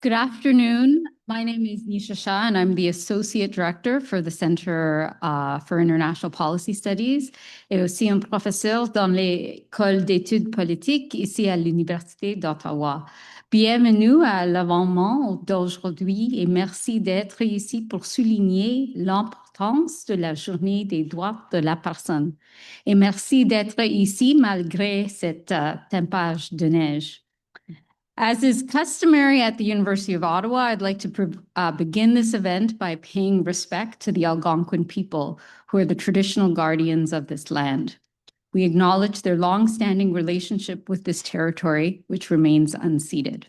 Good afternoon. My name is Nisha Shah, and I'm the Associate Director for the Center for International Policy Studies et aussi un professeur dans l'École d'études politiques ici à l'Université d'Ottawa. Bienvenue à l'événement d'aujourd'hui et merci d'être ici pour souligner l'importance de la journée des droits de la personne. Et merci d'être ici malgré cette tempête de neige. As is customary at the University of Ottawa, I'd like to begin this event by paying respect to the Algonquin people, who are the traditional guardians of this land. We acknowledge their long-standing relationship with this territory, which remains unceded.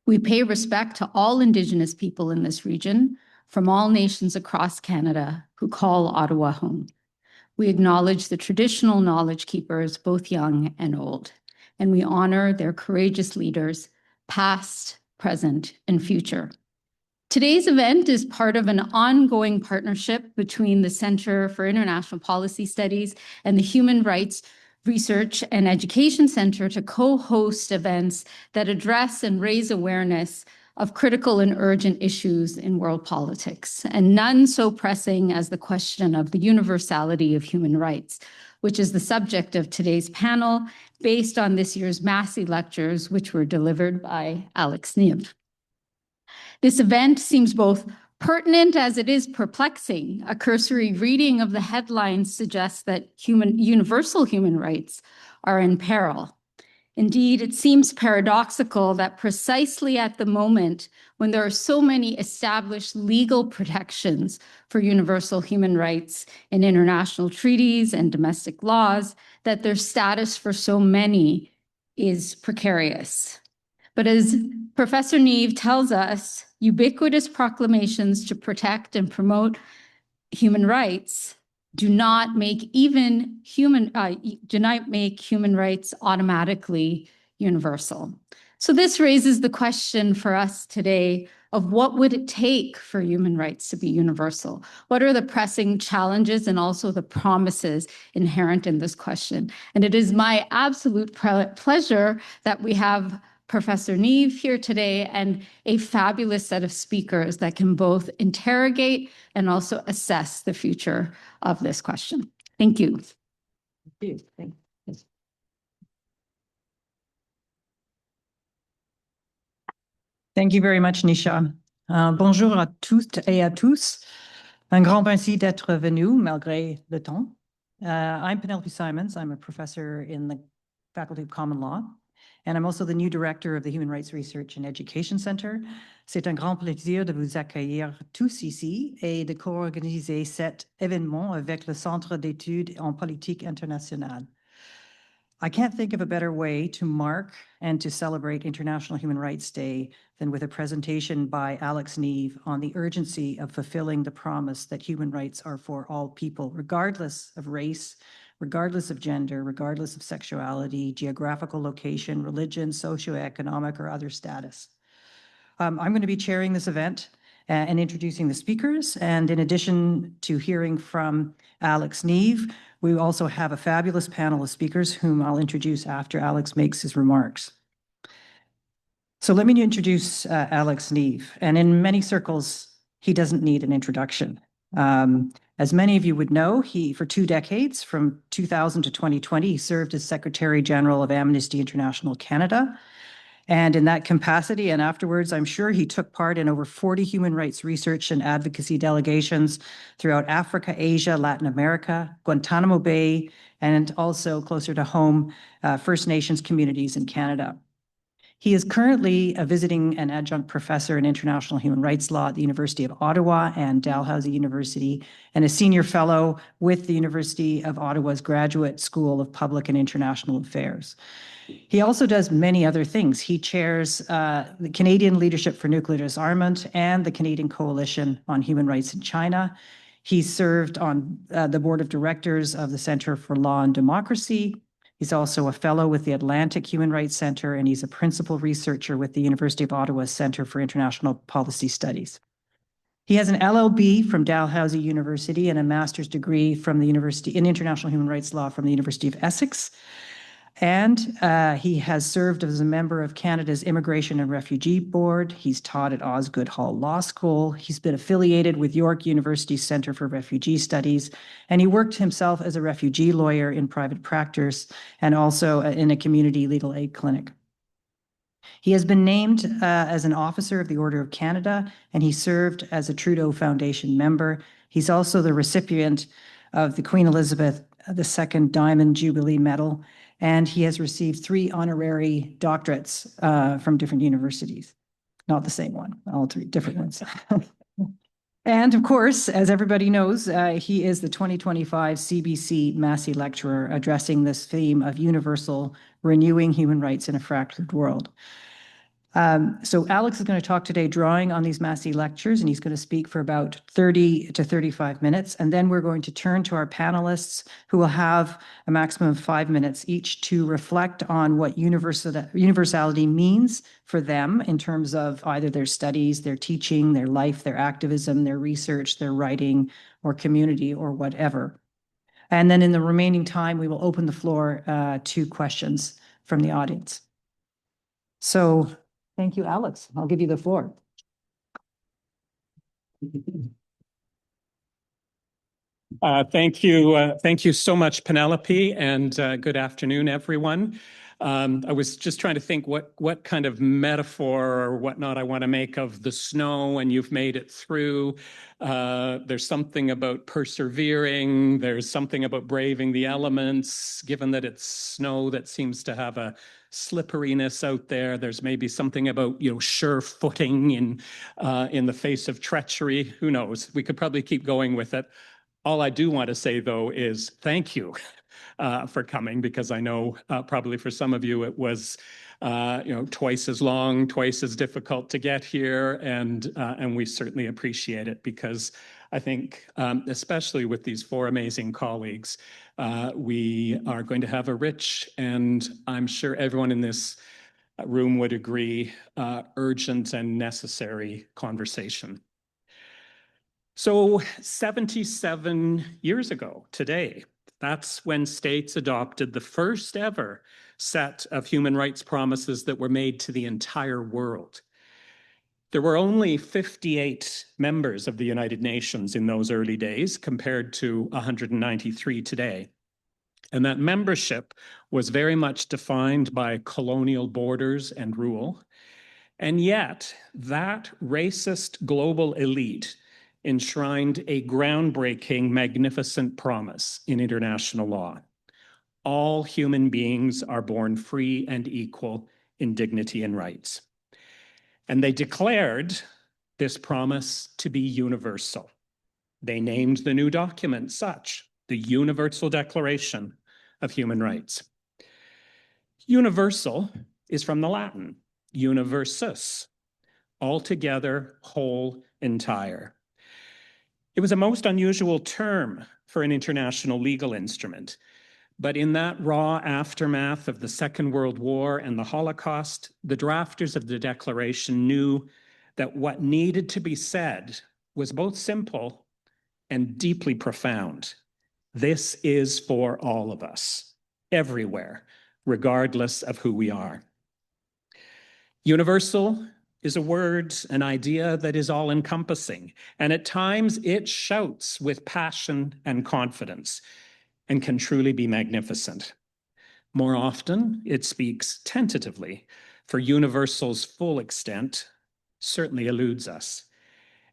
We pay respect to all Indigenous people in this region, from all nations across Canada, who call Ottawa home. We acknowledge the traditional knowledge keepers, both young and old, and we honor their courageous leaders, past, present, and future. Today's event is part of an ongoing partnership between the Center for International Policy Studies and the Human Rights Research and Education Center to co-host events that address and raise awareness of critical and urgent issues in world politics, and none so pressing as the question of the universality of human rights, which is the subject of today's panel, based on this year's Massey lectures, which were delivered by Alex Neve. This event seems both pertinent as it is perplexing. A cursory reading of the headlines suggests that universal human rights are in peril. Indeed, it seems paradoxical that precisely at the moment when there are so many established legal protections for universal human rights in international treaties and domestic laws, that their status for so many is precarious. But as Professor Neve tells us, ubiquitous proclamations to protect and promote human rights do not make human rights automatically universal. So this raises the question for us today of what would it take for human rights to be universal? What are the pressing challenges and also the promises inherent in this question? And it is my absolute pleasure that we have Professor Neve here today and a fabulous set of speakers that can both interrogate and also assess the future of this question. Thank you. Thank you. Thank you very much, Nisha. Bonjour à toutes et à tous. Un grand merci d'être venu malgré le temps. I'm Penelope Simons. I'm a professor in the Faculty of Common Law, and I'm also the new director of the Human Rights Research and Education Center. C'est un grand plaisir de vous accueillir tous ici et de co-organiser cet événement avec le Centre d'études en politique internationale. I can't think of a better way to mark and to celebrate International Human Rights Day than with a presentation by Alex Neve on the urgency of fulfilling the promise that human rights are for all people, regardless of race, regardless of gender, regardless of sexuality, geographical location, religion, socioeconomic, or other status. I'm going to be chairing this event and introducing the speakers. And in addition to hearing from Alex Neve, we also have a fabulous panel of speakers whom I'll introduce after Alex makes his remarks. So let me introduce Alex Neve. And in many circles, he doesn't need an introduction. As many of you would know, he, for 2 decades, from 2000 to 2020, he served as Secretary General of Amnesty International Canada. And in that capacity and afterwards, I'm sure he took part in over 40 human rights research and advocacy delegations throughout Africa, Asia, Latin America, Guantanamo Bay, and also closer to home, First Nations communities in Canada. He is currently a visiting and adjunct professor in international human rights law at the University of Ottawa and Dalhousie University, and a senior fellow with the University of Ottawa's Graduate School of Public and International Affairs. He also does many other things. He chairs the Canadian Leadership for Nuclear Disarmament and the Canadian Coalition on Human Rights in China. He served on the board of directors of the Center for Law and Democracy. He's also a fellow with the Atlantic Human Rights Center, and he's a principal researcher with the University of Ottawa's Center for International Policy Studies. He has an LLB from Dalhousie University and a master's degree from the University in International Human Rights Law from the University of Essex. And he has served as a member of Canada's Immigration and Refugee Board. He's taught at Osgoode Hall Law School. He's been affiliated with York University Centre for Refugee Studies, and he worked himself as a refugee lawyer in private practice and also in a community legal aid clinic. He has been named as an officer of the Order of Canada, and he served as a Trudeau Foundation member. He's also the recipient of the Queen Elizabeth II Diamond Jubilee Medal, and he has received 3 honorary doctorates from different universities. Not the same one, all 3 different ones. And of course, as everybody knows, he is the 2025 CBC Massey Lecturer addressing this theme of universal renewing human rights in a fractured world. So Alex is going to talk today drawing on these Massey lectures, and he's going to speak for about 30 to 35 minutes. And then we're going to turn to our panelists, who will have a maximum of 5 minutes each to reflect on what universality means for them in terms of either their studies, their teaching, their life, their activism, their research, their writing, or community, or whatever. And then in the remaining time, we will open the floor to questions from the audience. So thank you, Alex. I'll give you the floor. Thank you so much, Penelope, and good afternoon, everyone. I was just trying to think what kind of metaphor or whatnot I want to make of the snow, and you've made it through. There's something about persevering. There's something about braving the elements, given that it's snow that seems to have a slipperiness out there. There's maybe something about, sure footing in the face of treachery. Who knows? We could probably keep going with it. All I do want to say, though, is thank you for coming, because I know probably for some of you it was twice as long, twice as difficult to get here, and we certainly appreciate it, because I think, especially with these 4 amazing colleagues, we are going to have a rich, and I'm sure everyone in this room would agree, urgent and necessary conversation. So 77 years ago today, that's when states adopted the first ever set of human rights promises that were made to the entire world. There were only 58 members of the United Nations in those early days, compared to 193 today. And that membership was very much defined by colonial borders and rule. And yet, that racist global elite enshrined a groundbreaking, magnificent promise in international law. All human beings are born free and equal in dignity and rights. And they declared this promise to be universal. They named the new document such, the Universal Declaration of Human Rights. Universal is from the Latin, universus, altogether, whole, entire. It was a most unusual term for an international legal instrument, but in that raw aftermath of the Second World War and the Holocaust, the drafters of the Declaration knew that what needed to be said was both simple and deeply profound. This is for all of us, everywhere, regardless of who we are. Universal is a word, an idea that is all-encompassing, and at times it shouts with passion and confidence and can truly be magnificent. More often, it speaks tentatively, for universal's full extent certainly eludes us.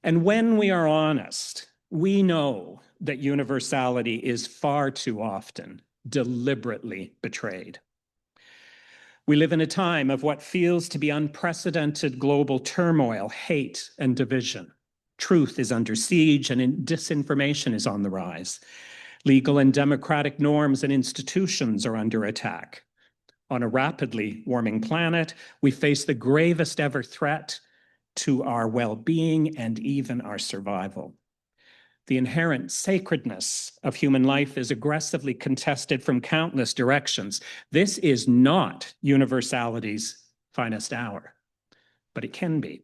And when we are honest, we know that universality is far too often deliberately betrayed. We live in a time of what feels to be unprecedented global turmoil, hate, and division. Truth is under siege, and disinformation is on the rise. Legal and democratic norms and institutions are under attack. On a rapidly warming planet, we face the gravest ever threat to our well-being and even our survival. The inherent sacredness of human life is aggressively contested from countless directions. This is not universality's finest hour, but it can be.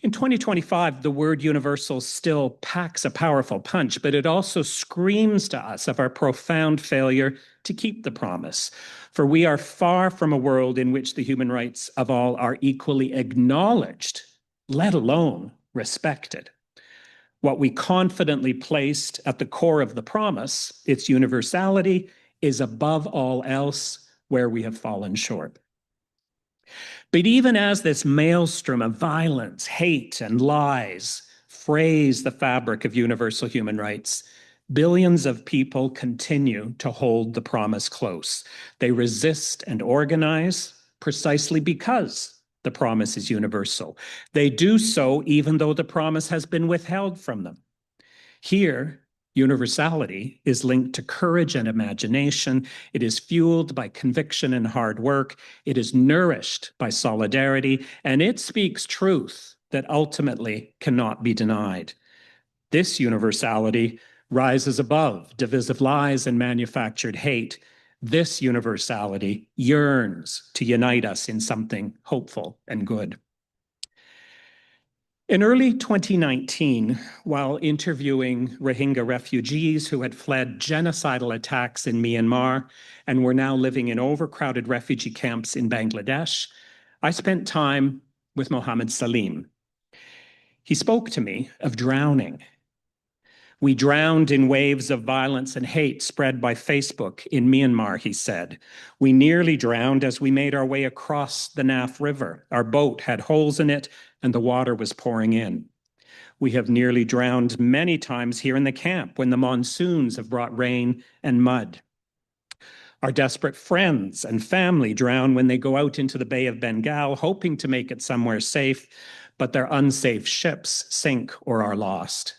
In 2025, the word universal still packs a powerful punch, but it also screams to us of our profound failure to keep the promise. For we are far from a world in which the human rights of all are equally acknowledged, let alone respected. What we confidently placed at the core of the promise, its universality, is above all else where we have fallen short. But even as this maelstrom of violence, hate, and lies frays the fabric of universal human rights, billions of people continue to hold the promise close. They resist and organize precisely because the promise is universal. They do so even though the promise has been withheld from them. Here, universality is linked to courage and imagination. It is fueled by conviction and hard work. It is nourished by solidarity, and it speaks truth that ultimately cannot be denied. This universality rises above divisive lies and manufactured hate. This universality yearns to unite us in something hopeful and good. In early 2019, while interviewing Rohingya refugees who had fled genocidal attacks in Myanmar and were now living in overcrowded refugee camps in Bangladesh, I spent time with Mohammed Salim. He spoke to me of drowning. We drowned in waves of violence and hate spread by Facebook in Myanmar, he said. We nearly drowned as we made our way across the Naf River. Our boat had holes in it and the water was pouring in. We have nearly drowned many times here in the camp when the monsoons have brought rain and mud. Our desperate friends and family drown when they go out into the Bay of Bengal, hoping to make it somewhere safe, but their unsafe ships sink or are lost.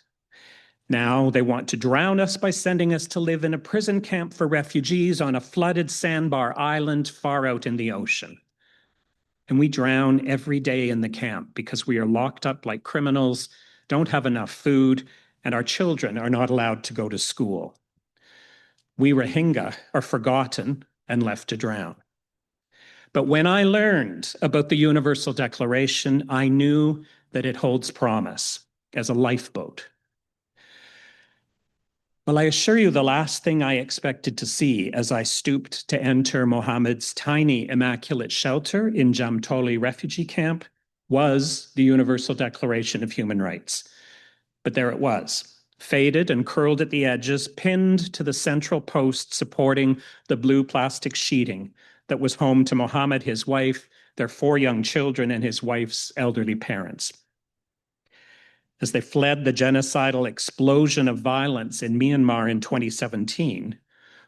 Now they want to drown us by sending us to live in a prison camp for refugees on a flooded sandbar island far out in the ocean. And we drown every day in the camp because we are locked up like criminals, don't have enough food, and our children are not allowed to go to school. We Rohingya are forgotten and left to drown. But when I learned about the Universal Declaration, I knew that it holds promise as a lifeboat. Well, I assure you the last thing I expected to see as I stooped to enter Mohammed's tiny, immaculate shelter in Jamtoli refugee camp was the Universal Declaration of Human Rights. But there it was, faded and curled at the edges, pinned to the central post supporting the blue plastic sheeting that was home to Mohammed, his wife, their 4 young children, and his wife's elderly parents. As they fled the genocidal explosion of violence in Myanmar in 2017,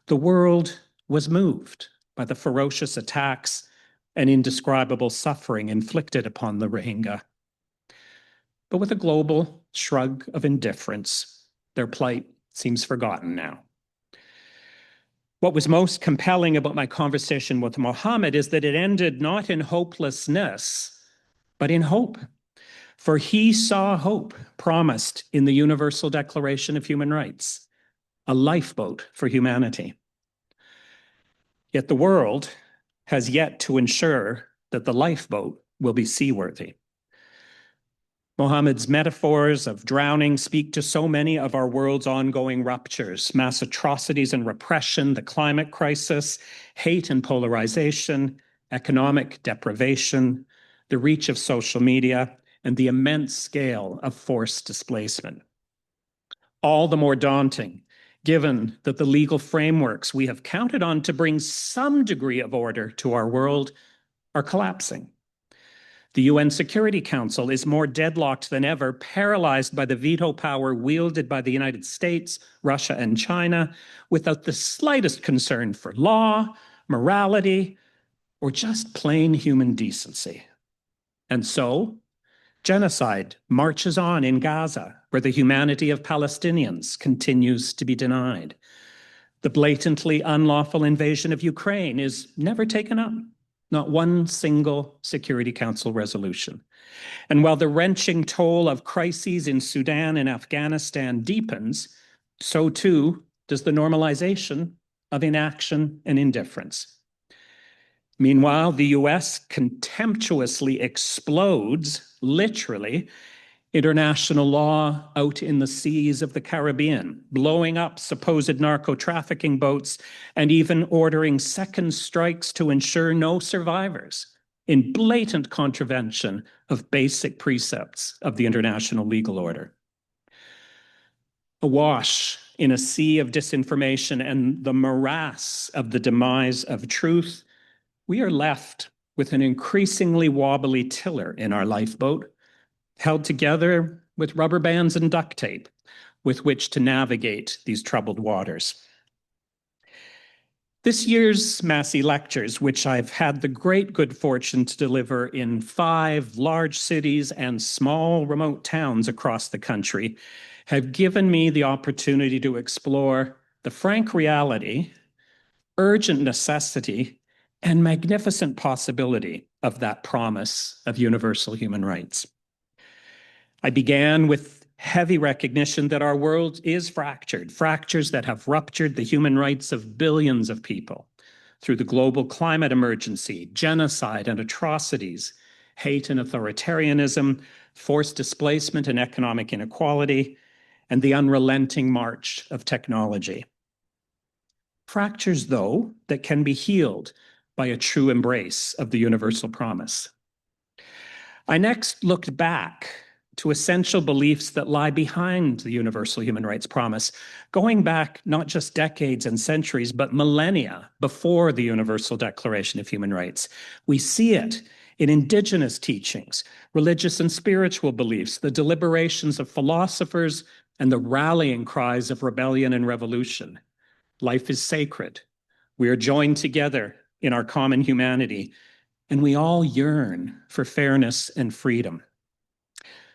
the world was moved by the ferocious attacks and indescribable suffering inflicted upon the Rohingya. But with a global shrug of indifference, their plight seems forgotten now. What was most compelling about my conversation with Mohammed is that it ended not in hopelessness, but in hope. For he saw hope promised in the Universal Declaration of Human Rights, a lifeboat for humanity. Yet the world has yet to ensure that the lifeboat will be seaworthy. Mohammed's metaphors of drowning speak to so many of our world's ongoing ruptures, mass atrocities and repression, the climate crisis, hate and polarization, economic deprivation, the reach of social media, and the immense scale of forced displacement. All the more daunting, given that the legal frameworks we have counted on to bring some degree of order to our world are collapsing. The UN Security Council is more deadlocked than ever, paralyzed by the veto power wielded by the United States, Russia, and China, without the slightest concern for law, morality, or just plain human decency. And so, genocide marches on in Gaza, where the humanity of Palestinians continues to be denied. The blatantly unlawful invasion of Ukraine is never taken up, not one single Security Council resolution. And while the wrenching toll of crises in Sudan and Afghanistan deepens, so too does the normalization of inaction and indifference. Meanwhile, the US contemptuously explodes, literally, international law out in the seas of the Caribbean, blowing up supposed narco-trafficking boats and even ordering second strikes to ensure no survivors, in blatant contravention of basic precepts of the international legal order. Awash in a sea of disinformation and the morass of the demise of truth, we are left with an increasingly wobbly tiller in our lifeboat, held together with rubber bands and duct tape with which to navigate these troubled waters. This year's Massey lectures, which I've had the great good fortune to deliver in 5 large cities and small remote towns across the country, have given me the opportunity to explore the frank reality, urgent necessity, and magnificent possibility of that promise of universal human rights. I began with heavy recognition that our world is fractured, fractures that have ruptured the human rights of billions of people through the global climate emergency, genocide and atrocities, hate and authoritarianism, forced displacement and economic inequality, and the unrelenting march of technology. Fractures, though, that can be healed by a true embrace of the universal promise. I next looked back to essential beliefs that lie behind the universal human rights promise, going back not just decades and centuries, but millennia before the Universal Declaration of Human Rights. We see it in indigenous teachings, religious and spiritual beliefs, the deliberations of philosophers, and the rallying cries of rebellion and revolution. Life is sacred. We are joined together in our common humanity, and we all yearn for fairness and freedom.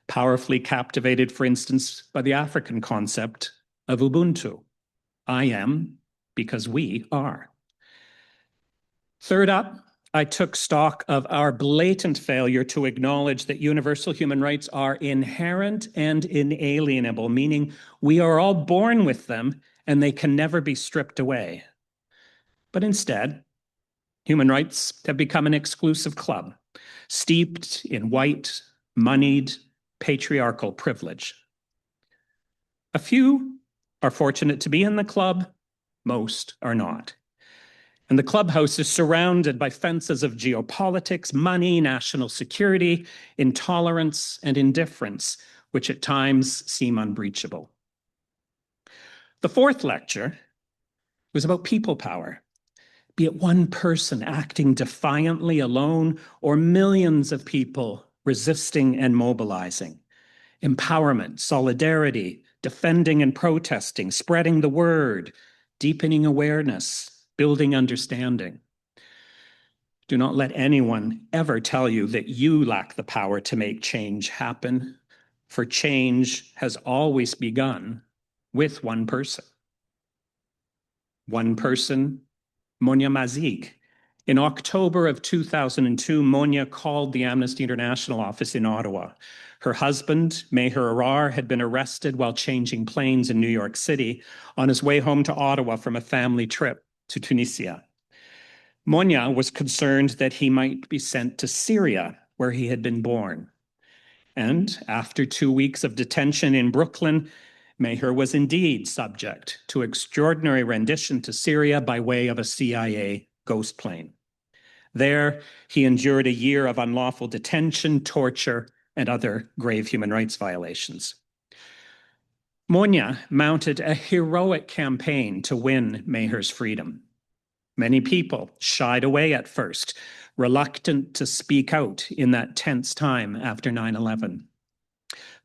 Powerfully captivated, for instance, by the African concept of Ubuntu. I am because we are. Third up, I took stock of our blatant failure to acknowledge that universal human rights are inherent and inalienable, meaning we are all born with them and they can never be stripped away. But instead, human rights have become an exclusive club, steeped in white, moneyed, patriarchal privilege. A few are fortunate to be in the club, most are not. And the clubhouse is surrounded by fences of geopolitics, money, national security, intolerance, and indifference, which at times seem unbreachable. The fourth lecture was about people power, be it one person acting defiantly alone or millions of people resisting and mobilizing. Empowerment, solidarity, defending and protesting, spreading the word, deepening awareness, building understanding. Do not let anyone ever tell you that you lack the power to make change happen, for change has always begun with one person. One person, Monia Mazik. In October of 2002, Monia called the Amnesty International office in Ottawa. Her husband, Meher Arar, had been arrested while changing planes in New York City on his way home to Ottawa from a family trip to Tunisia. Monia was concerned that he might be sent to Syria, where he had been born. And after 2 weeks of detention in Brooklyn, Meher was indeed subject to extraordinary rendition to Syria by way of a CIA ghost plane. There, he endured a year of unlawful detention, torture, and other grave human rights violations. Monia mounted a heroic campaign to win Meher's freedom. Many people shied away at first, reluctant to speak out in that tense time after 9/11.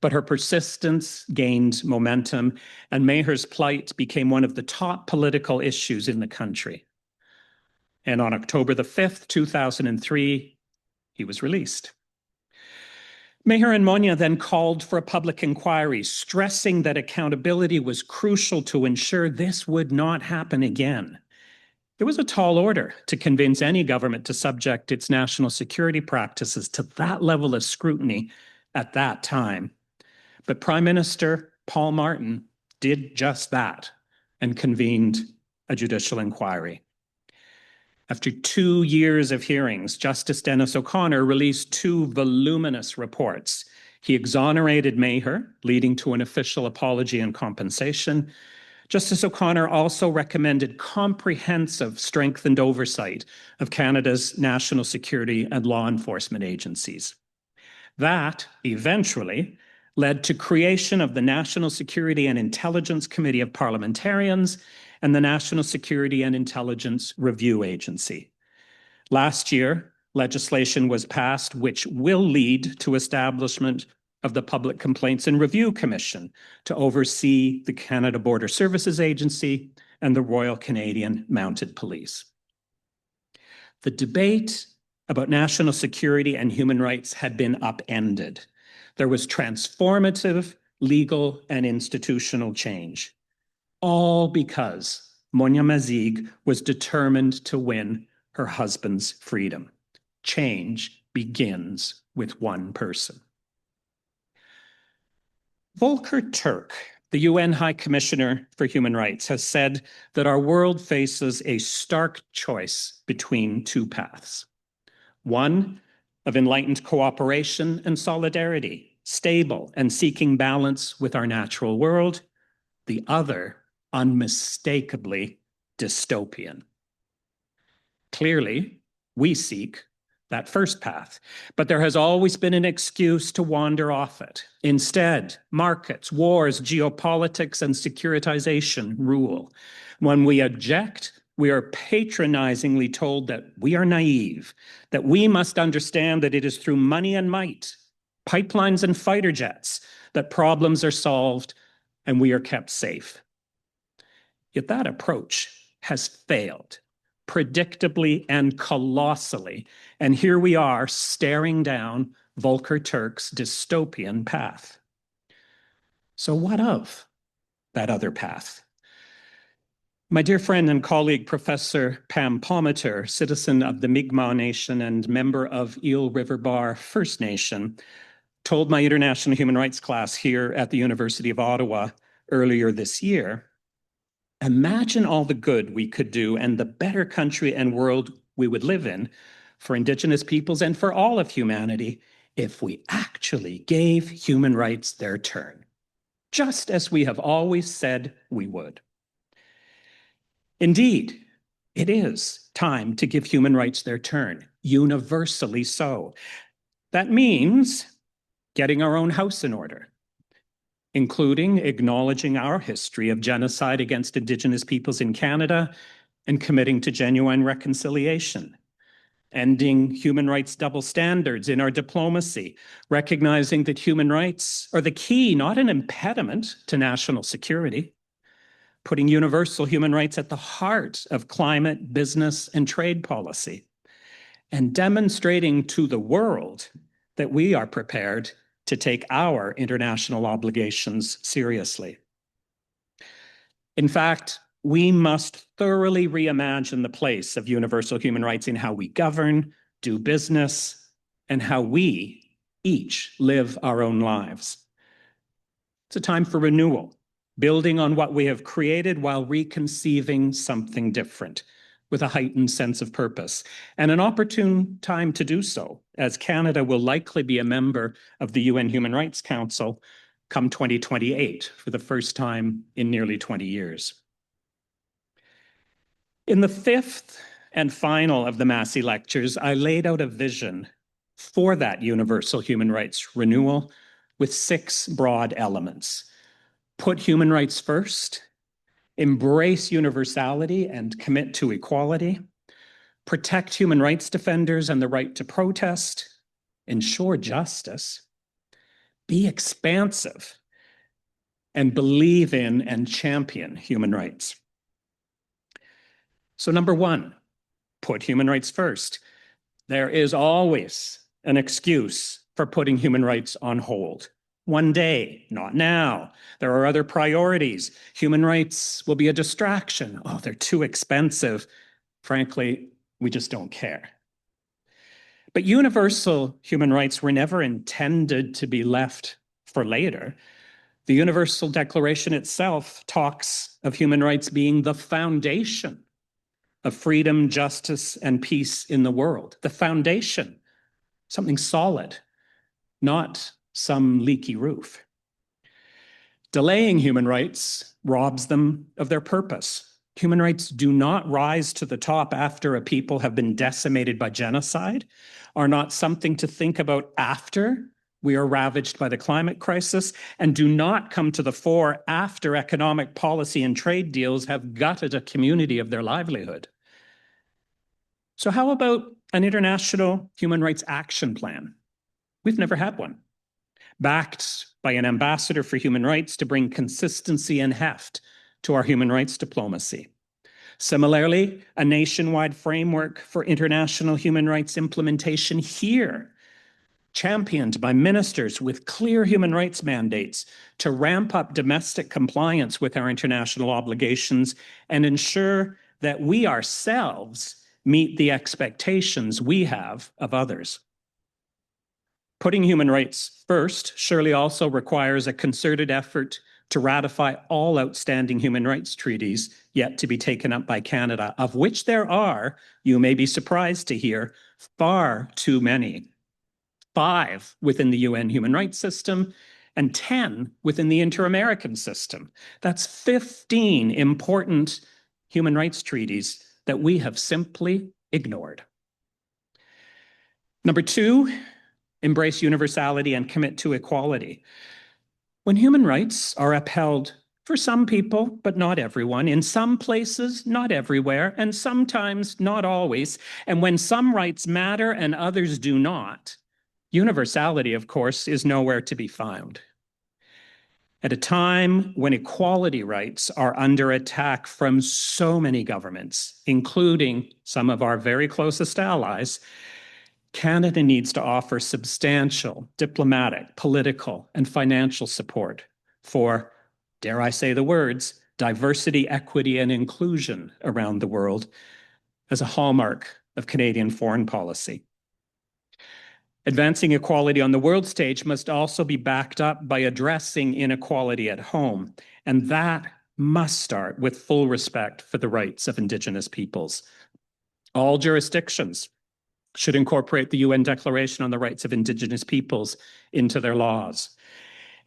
But her persistence gained momentum, and Meher's plight became one of the top political issues in the country. And on October the 5th, 2003, he was released. Meher and Monia then called for a public inquiry, stressing that accountability was crucial to ensure this would not happen again. It was a tall order to convince any government to subject its national security practices to that level of scrutiny at that time. But Prime Minister Paul Martin did just that and convened a judicial inquiry. After 2 years of hearings, Justice Dennis O'Connor released 2 voluminous reports. He exonerated Maher, leading to an official apology and compensation. Justice O'Connor also recommended comprehensive, strengthened oversight of Canada's national security and law enforcement agencies. That eventually led to creation of the National Security and Intelligence Committee of Parliamentarians and the National Security and Intelligence Review Agency. Last year, legislation was passed which will lead to establishment of the Public Complaints and Review Commission to oversee the Canada Border Services Agency and the Royal Canadian Mounted Police. The debate about national security and human rights had been upended. There was transformative legal and institutional change, all because Monia Mazig was determined to win her husband's freedom. Change begins with one person. Volker Turk, the UN High Commissioner for Human Rights, has said that our world faces a stark choice between 2 paths. One of enlightened cooperation and solidarity, stable and seeking balance with our natural world. The other, unmistakably dystopian. Clearly, we seek that first path, but there has always been an excuse to wander off it. Instead, markets, wars, geopolitics, and securitization rule. When we object, we are patronizingly told that we are naive, that we must understand that it is through money and might, pipelines and fighter jets, that problems are solved and we are kept safe. Yet that approach has failed, predictably and colossally, and here we are staring down Volker Turk's dystopian path. So what of that other path? My dear friend and colleague, Professor Pam Palmater, citizen of the Mi'kmaq Nation and member of Eel River Bar First Nation, told my international human rights class here at the University of Ottawa earlier this year, imagine all the good we could do and the better country and world we would live in for Indigenous peoples and for all of humanity if we actually gave human rights their turn, just as we have always said we would. Indeed, it is time to give human rights their turn, universally so. That means getting our own house in order, including acknowledging our history of genocide against Indigenous peoples in Canada and committing to genuine reconciliation, ending human rights double standards in our diplomacy, recognizing that human rights are the key, not an impediment to national security, putting universal human rights at the heart of climate, business, and trade policy, and demonstrating to the world that we are prepared to take our international obligations seriously. In fact, we must thoroughly reimagine the place of universal human rights in how we govern, do business, and how we each live our own lives. It's a time for renewal, building on what we have created while reconceiving something different with a heightened sense of purpose, and an opportune time to do so, as Canada will likely be a member of the UN Human Rights Council come 2028 for the first time in nearly 20 years. In the 5th and final of the Massey lectures, I laid out a vision for that universal human rights renewal with 6 broad elements. Put human rights first, embrace universality and commit to equality, protect human rights defenders and the right to protest, ensure justice, be expansive, and believe in and champion human rights. So number 1, put human rights first. There is always an excuse for putting human rights on hold. One day, not now. There are other priorities. Human rights will be a distraction. Oh, they're too expensive. Frankly, we just don't care. But universal human rights were never intended to be left for later. The Universal Declaration itself talks of human rights being the foundation of freedom, justice, and peace in the world. The foundation, something solid, not some leaky roof. Delaying human rights robs them of their purpose. Human rights do not rise to the top after a people have been decimated by genocide, are not something to think about after we are ravaged by the climate crisis, and do not come to the fore after economic policy and trade deals have gutted a community of their livelihood. So how about an international human rights action plan? We've never had one. Backed by an ambassador for human rights to bring consistency and heft to our human rights diplomacy. Similarly, a nationwide framework for international human rights implementation here, championed by ministers with clear human rights mandates to ramp up domestic compliance with our international obligations and ensure that we ourselves meet the expectations we have of others. Putting human rights first surely also requires a concerted effort to ratify all outstanding human rights treaties yet to be taken up by Canada, of which there are, you may be surprised to hear, far too many. 5 within the UN human rights system and 10 within the inter-American system. That's 15 important human rights treaties that we have simply ignored. Number 2, embrace universality and commit to equality. When human rights are upheld for some people, but not everyone, in some places, not everywhere, and sometimes not always, and when some rights matter and others do not, universality, of course, is nowhere to be found. At a time when equality rights are under attack from so many governments, including some of our very closest allies, Canada needs to offer substantial diplomatic, political, and financial support for, dare I say the words, diversity, equity, and inclusion around the world as a hallmark of Canadian foreign policy. Advancing equality on the world stage must also be backed up by addressing inequality at home, and that must start with full respect for the rights of Indigenous peoples. All jurisdictions should incorporate the UN Declaration on the Rights of Indigenous Peoples into their laws.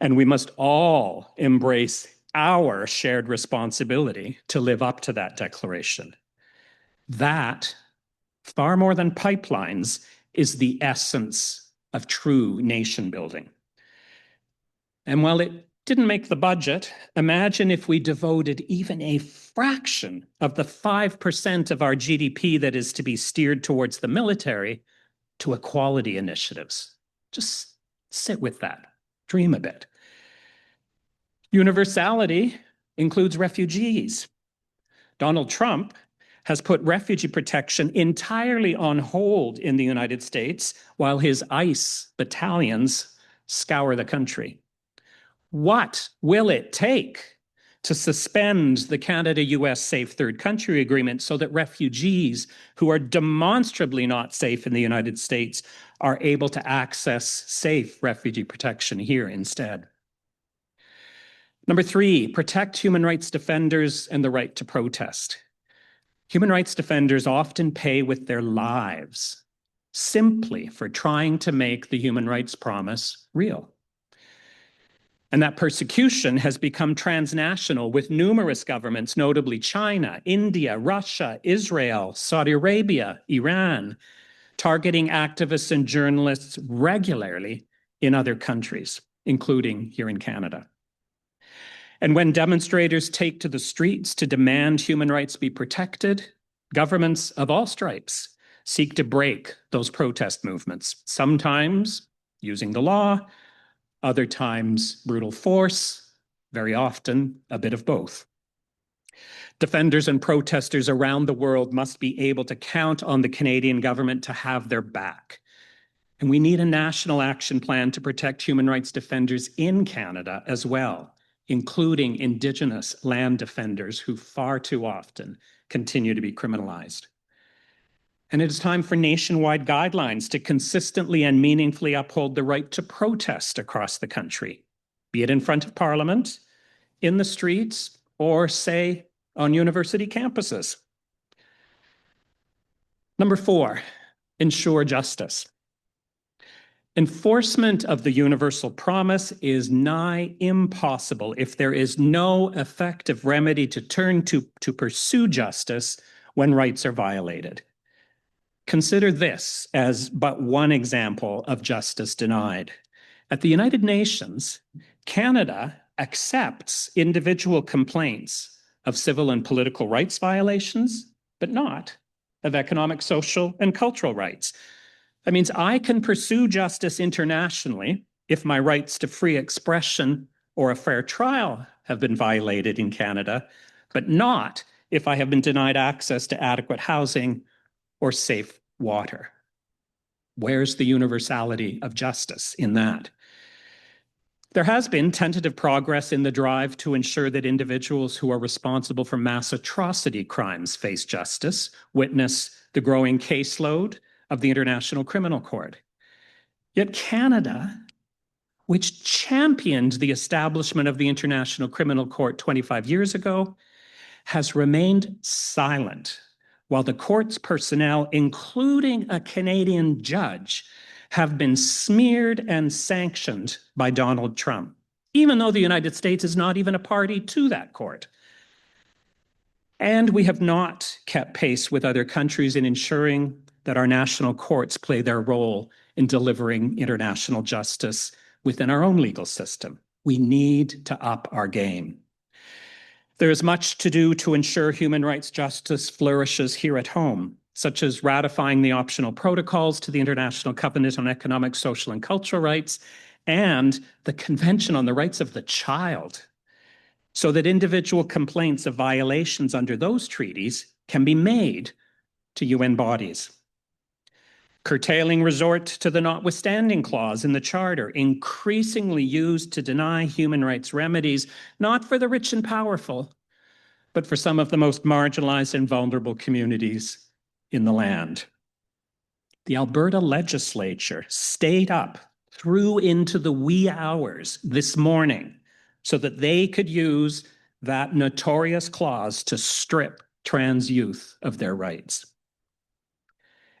And we must all embrace our shared responsibility to live up to that declaration. That, far more than pipelines, is the essence of true nation building. And while it didn't make the budget, imagine if we devoted even a fraction of the 5% of our GDP that is to be steered towards the military to equality initiatives. Just sit with that, dream a bit. Universality includes refugees. Donald Trump has put refugee protection entirely on hold in the United States while his ICE battalions scour the country. What will it take to suspend the Canada-US Safe Third Country Agreement so that refugees who are demonstrably not safe in the United States are able to access safe refugee protection here instead? Number 3, protect human rights defenders and the right to protest. Human rights defenders often pay with their lives simply for trying to make the human rights promise real. And that persecution has become transnational with numerous governments, notably China, India, Russia, Israel, Saudi Arabia, Iran, targeting activists and journalists regularly in other countries, including here in Canada. And when demonstrators take to the streets to demand human rights be protected, governments of all stripes seek to break those protest movements, sometimes using the law, other times brutal force, very often a bit of both. Defenders and protesters around the world must be able to count on the Canadian government to have their back. And we need a national action plan to protect human rights defenders in Canada as well, including Indigenous land defenders who far too often continue to be criminalized. And it is time for nationwide guidelines to consistently and meaningfully uphold the right to protest across the country, be it in front of Parliament, in the streets, or, say, on university campuses. Number 4, ensure justice. Enforcement of the universal promise is nigh impossible if there is no effective remedy to turn to pursue justice when rights are violated. Consider this as but one example of justice denied. At the United Nations, Canada accepts individual complaints of civil and political rights violations, but not of economic, social, and cultural rights. That means I can pursue justice internationally if my rights to free expression or a fair trial have been violated in Canada, but not if I have been denied access to adequate housing or safe water. Where's the universality of justice in that? There has been tentative progress in the drive to ensure that individuals who are responsible for mass atrocity crimes face justice. Witness the growing caseload of the International Criminal Court. Yet Canada, which championed the establishment of the International Criminal Court 25 years ago, has remained silent while the court's personnel, including a Canadian judge, have been smeared and sanctioned by Donald Trump, even though the United States is not even a party to that court. And we have not kept pace with other countries in ensuring that our national courts play their role in delivering international justice within our own legal system. We need to up our game. There is much to do to ensure human rights justice flourishes here at home, such as ratifying the optional protocols to the International Covenant on Economic, Social, and Cultural Rights and the Convention on the Rights of the Child, so that individual complaints of violations under those treaties can be made to UN bodies. Curtailing resort to the notwithstanding clause in the Charter, increasingly used to deny human rights remedies, not for the rich and powerful, but for some of the most marginalized and vulnerable communities in the land. The Alberta legislature stayed up through into the wee hours this morning so that they could use that notorious clause to strip trans youth of their rights.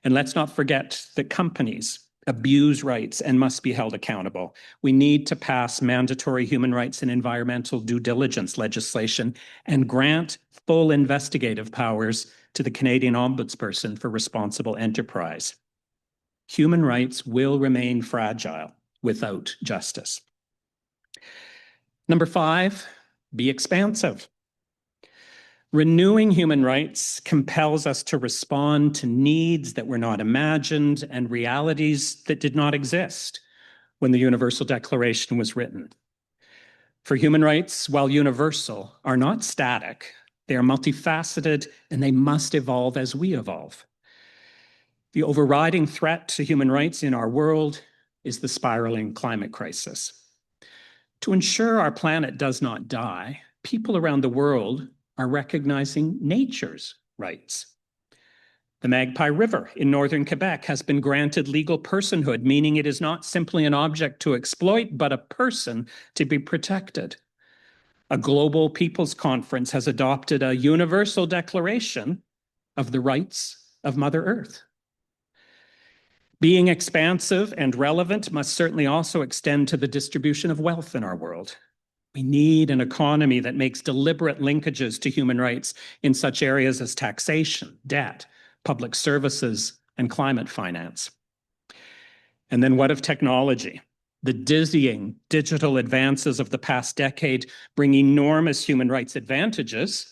And let's not forget that companies abuse rights and must be held accountable. We need to pass mandatory human rights and environmental due diligence legislation and grant full investigative powers to the Canadian Ombudsperson for Responsible Enterprise. Human rights will remain fragile without justice. Number 5, be expansive. Renewing human rights compels us to respond to needs that were not imagined and realities that did not exist when the Universal Declaration was written. For human rights, while universal, are not static. They are multifaceted and they must evolve as we evolve. The overriding threat to human rights in our world is the spiraling climate crisis. To ensure our planet does not die, people around the world are recognizing nature's rights. The Magpie River in northern Quebec has been granted legal personhood, meaning it is not simply an object to exploit, but a person to be protected. A global people's conference has adopted a universal declaration of the rights of Mother Earth. Being expansive and relevant must certainly also extend to the distribution of wealth in our world. We need an economy that makes deliberate linkages to human rights in such areas as taxation, debt, public services, and climate finance. And then what of technology? The dizzying digital advances of the past decade bring enormous human rights advantages,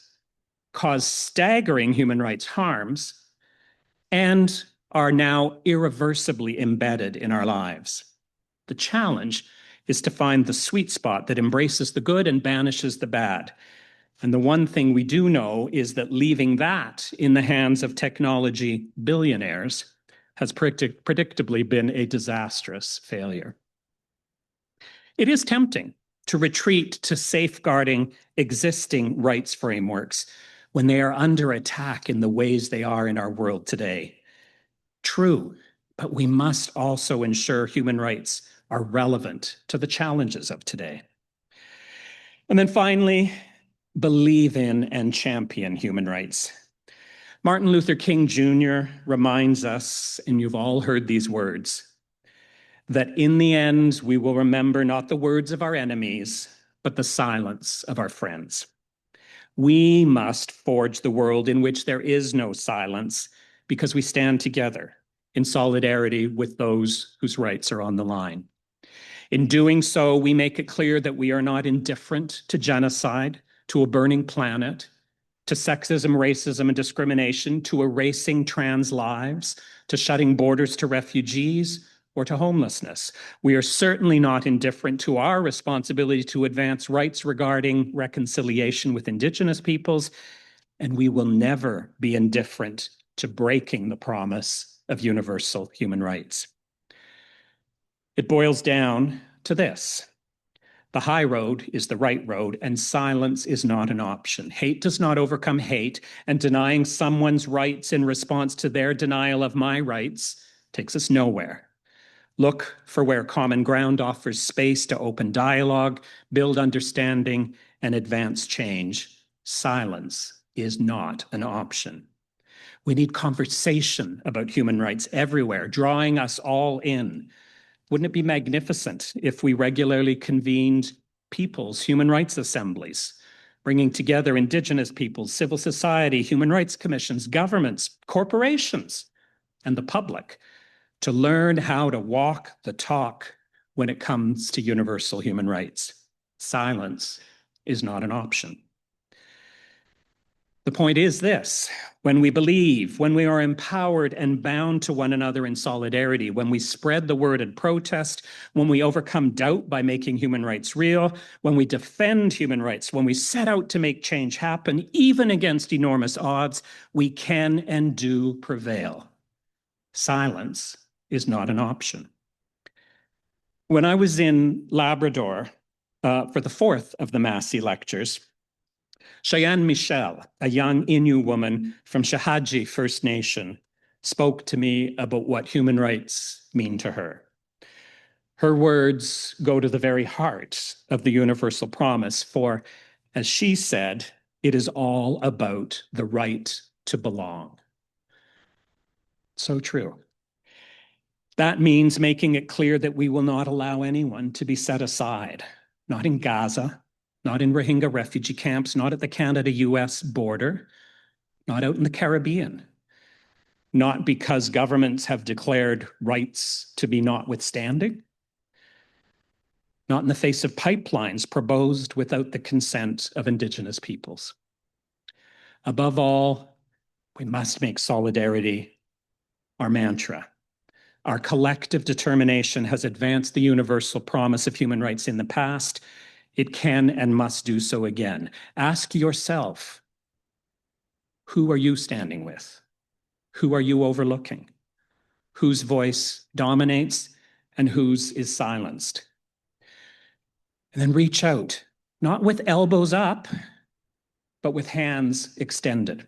cause staggering human rights harms, and are now irreversibly embedded in our lives. The challenge is to find the sweet spot that embraces the good and banishes the bad. And the one thing we do know is that leaving that in the hands of technology billionaires has predictably been a disastrous failure. It is tempting to retreat to safeguarding existing rights frameworks when they are under attack in the ways they are in our world today. True, but we must also ensure human rights are relevant to the challenges of today. And then finally, believe in and champion human rights. Martin Luther King Jr. reminds us, and you've all heard these words, that in the end, we will remember not the words of our enemies, but the silence of our friends. We must forge the world in which there is no silence because we stand together in solidarity with those whose rights are on the line. In doing so, we make it clear that we are not indifferent to genocide, to a burning planet, to sexism, racism, and discrimination, to erasing trans lives, to shutting borders to refugees, or to homelessness. We are certainly not indifferent to our responsibility to advance rights regarding reconciliation with Indigenous peoples, and we will never be indifferent to breaking the promise of universal human rights. It boils down to this. The high road is the right road, and silence is not an option. Hate does not overcome hate, and denying someone's rights in response to their denial of my rights takes us nowhere. Look for where common ground offers space to open dialogue, build understanding, and advance change. Silence is not an option. We need conversation about human rights everywhere, drawing us all in. Wouldn't it be magnificent if we regularly convened people's human rights assemblies, bringing together Indigenous peoples, civil society, human rights commissions, governments, corporations, and the public to learn how to walk the talk when it comes to universal human rights? Silence is not an option. The point is this: when we believe, when we are empowered and bound to one another in solidarity, when we spread the word and protest, when we overcome doubt by making human rights real, when we defend human rights, when we set out to make change happen, even against enormous odds, we can and do prevail. Silence is not an option. When I was in Labrador for the fourth of the Massey lectures, Cheyenne Michel, a young Innu woman from Shahaji First Nation, spoke to me about what human rights mean to her. Her words go to the very heart of the universal promise, for, as she said, it is all about the right to belong. So true. That means making it clear that we will not allow anyone to be set aside, not in Gaza, not in Rohingya refugee camps, not at the Canada-US border, not out in the Caribbean, not because governments have declared rights to be notwithstanding, not in the face of pipelines proposed without the consent of Indigenous peoples. Above all, we must make solidarity our mantra. Our collective determination has advanced the universal promise of human rights in the past. It can and must do so again. Ask yourself, who are you standing with? Who are you overlooking? Whose voice dominates and whose is silenced? And then reach out, not with elbows up, but with hands extended.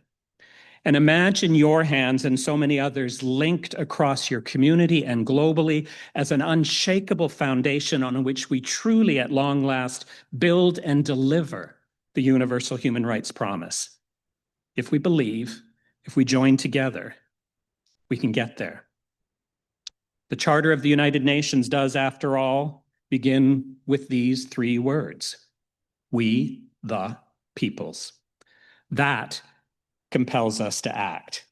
And imagine your hands and so many others linked across your community and globally as an unshakable foundation on which we truly, at long last, build and deliver the universal human rights promise. If we believe, if we join together, we can get there. The Charter of the United Nations does, after all, begin with these three words: we, the peoples. That compels us to act.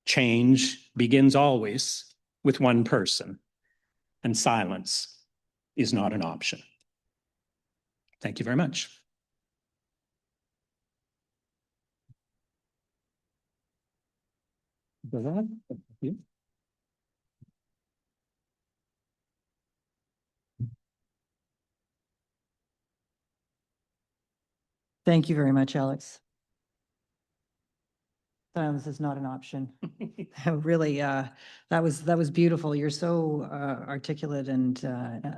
Change begins always with one person, and silence is not an option. Thank you very much. Thank you very much, Alex. Silence is not an option. Really, that was beautiful. You're so articulate and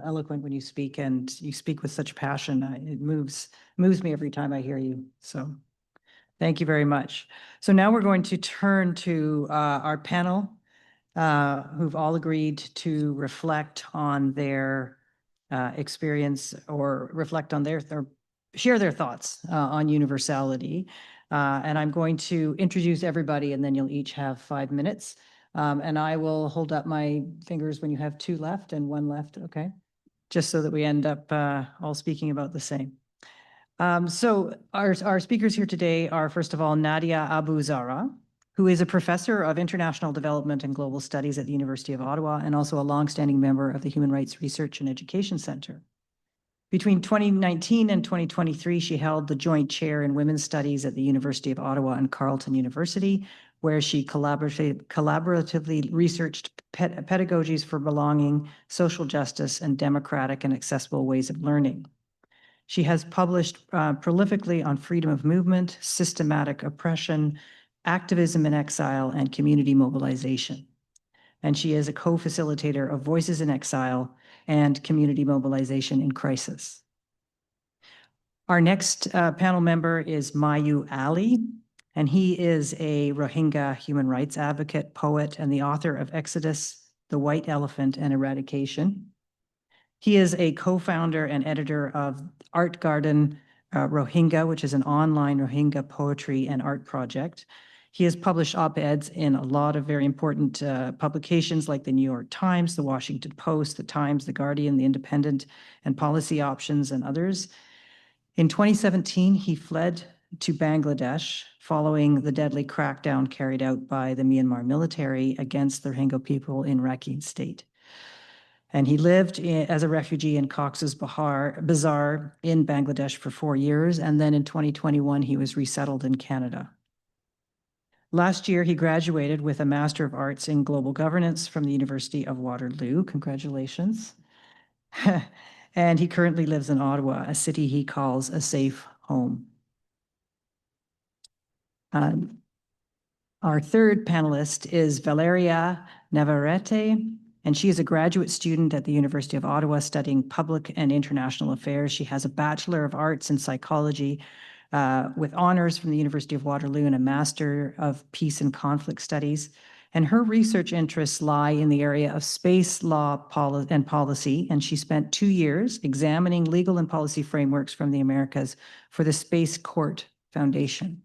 eloquent when you speak, and you speak with such passion. It moves me every time I hear you. So thank you very much. So now we're going to turn to our panel, who've all agreed to reflect on their experience, or reflect on or share their thoughts on universality. And I'm going to introduce everybody, and then you'll each have 5 minutes. And I will hold up my fingers when you have 2 left and 1 left, okay? Just so that we end up all speaking about the same. So our speakers here today are, first of all, Nadia Abu-Zahra, who is a professor of international development and global studies at the University of Ottawa and also a longstanding member of the Human Rights Research and Education Center. Between 2019 and 2023, she held the joint chair in women's studies at the University of Ottawa and Carleton University, where she collaboratively researched pedagogies for belonging, social justice, and democratic and accessible ways of learning. She has published prolifically on freedom of movement, systematic oppression, activism in exile, and community mobilization. And she is a co-facilitator of Voices in Exile and Community Mobilization in Crisis. Our next panel member is Mayu Ali, and he is a Rohingya human rights advocate, poet, and the author of Exodus, The White Elephant, and Eradication. He is a co-founder and editor of Art Garden Rohingya, which is an online Rohingya poetry and art project. He has published op-eds in a lot of very important publications like the New York Times, the Washington Post, the Times, the Guardian, the Independent, and Policy Options, and others. In 2017, he fled to Bangladesh following the deadly crackdown carried out by the Myanmar military against the Rohingya people in Rakhine State. And he lived as a refugee in Cox's Bazar in Bangladesh for 4 years, and then in 2021, he was resettled in Canada. Last year, he graduated with a Master of Arts in Global Governance from the University of Waterloo. Congratulations. And he currently lives in Ottawa, a city he calls a safe home. Our third panelist is Valeria Navarrete, and she is a graduate student at the University of Ottawa studying public and international affairs. She has a Bachelor of Arts in Psychology with honors from the University of Waterloo and a Master of Peace and Conflict Studies. And her research interests lie in the area of space law and policy, and she spent 2 years examining legal and policy frameworks from the Americas for the Space Court Foundation.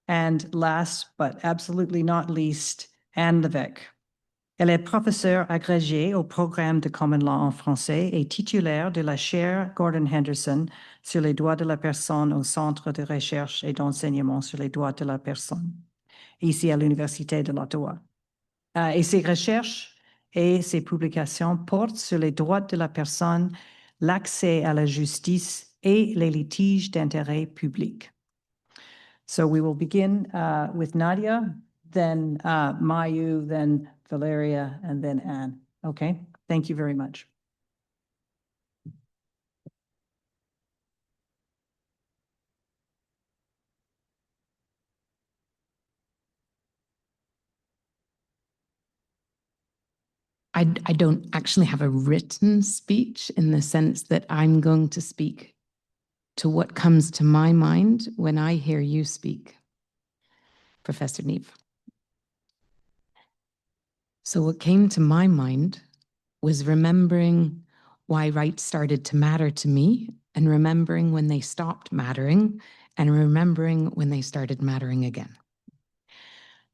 And last, but absolutely not least, Anne Levesque. Elle est professeure agrégée au programme de common law en français et titulaire de la chaire Gordon Henderson sur les droits de la personne au Centre de recherche et d'enseignement sur les droits de la personne, ici à l'Université de l'Ottawa. Et ses recherches et ses publications portent sur les droits de la personne, l'accès à la justice et les litiges d'intérêt public. So we will begin with Nadia, then Mayu, then Valeria, and then Anne. Okay, thank you very much. I don't actually have a written speech in the sense that I'm going to speak to what comes to my mind when I hear you speak, Professor Neve. So what came to my mind was remembering why rights started to matter to me and remembering when they stopped mattering and remembering when they started mattering again.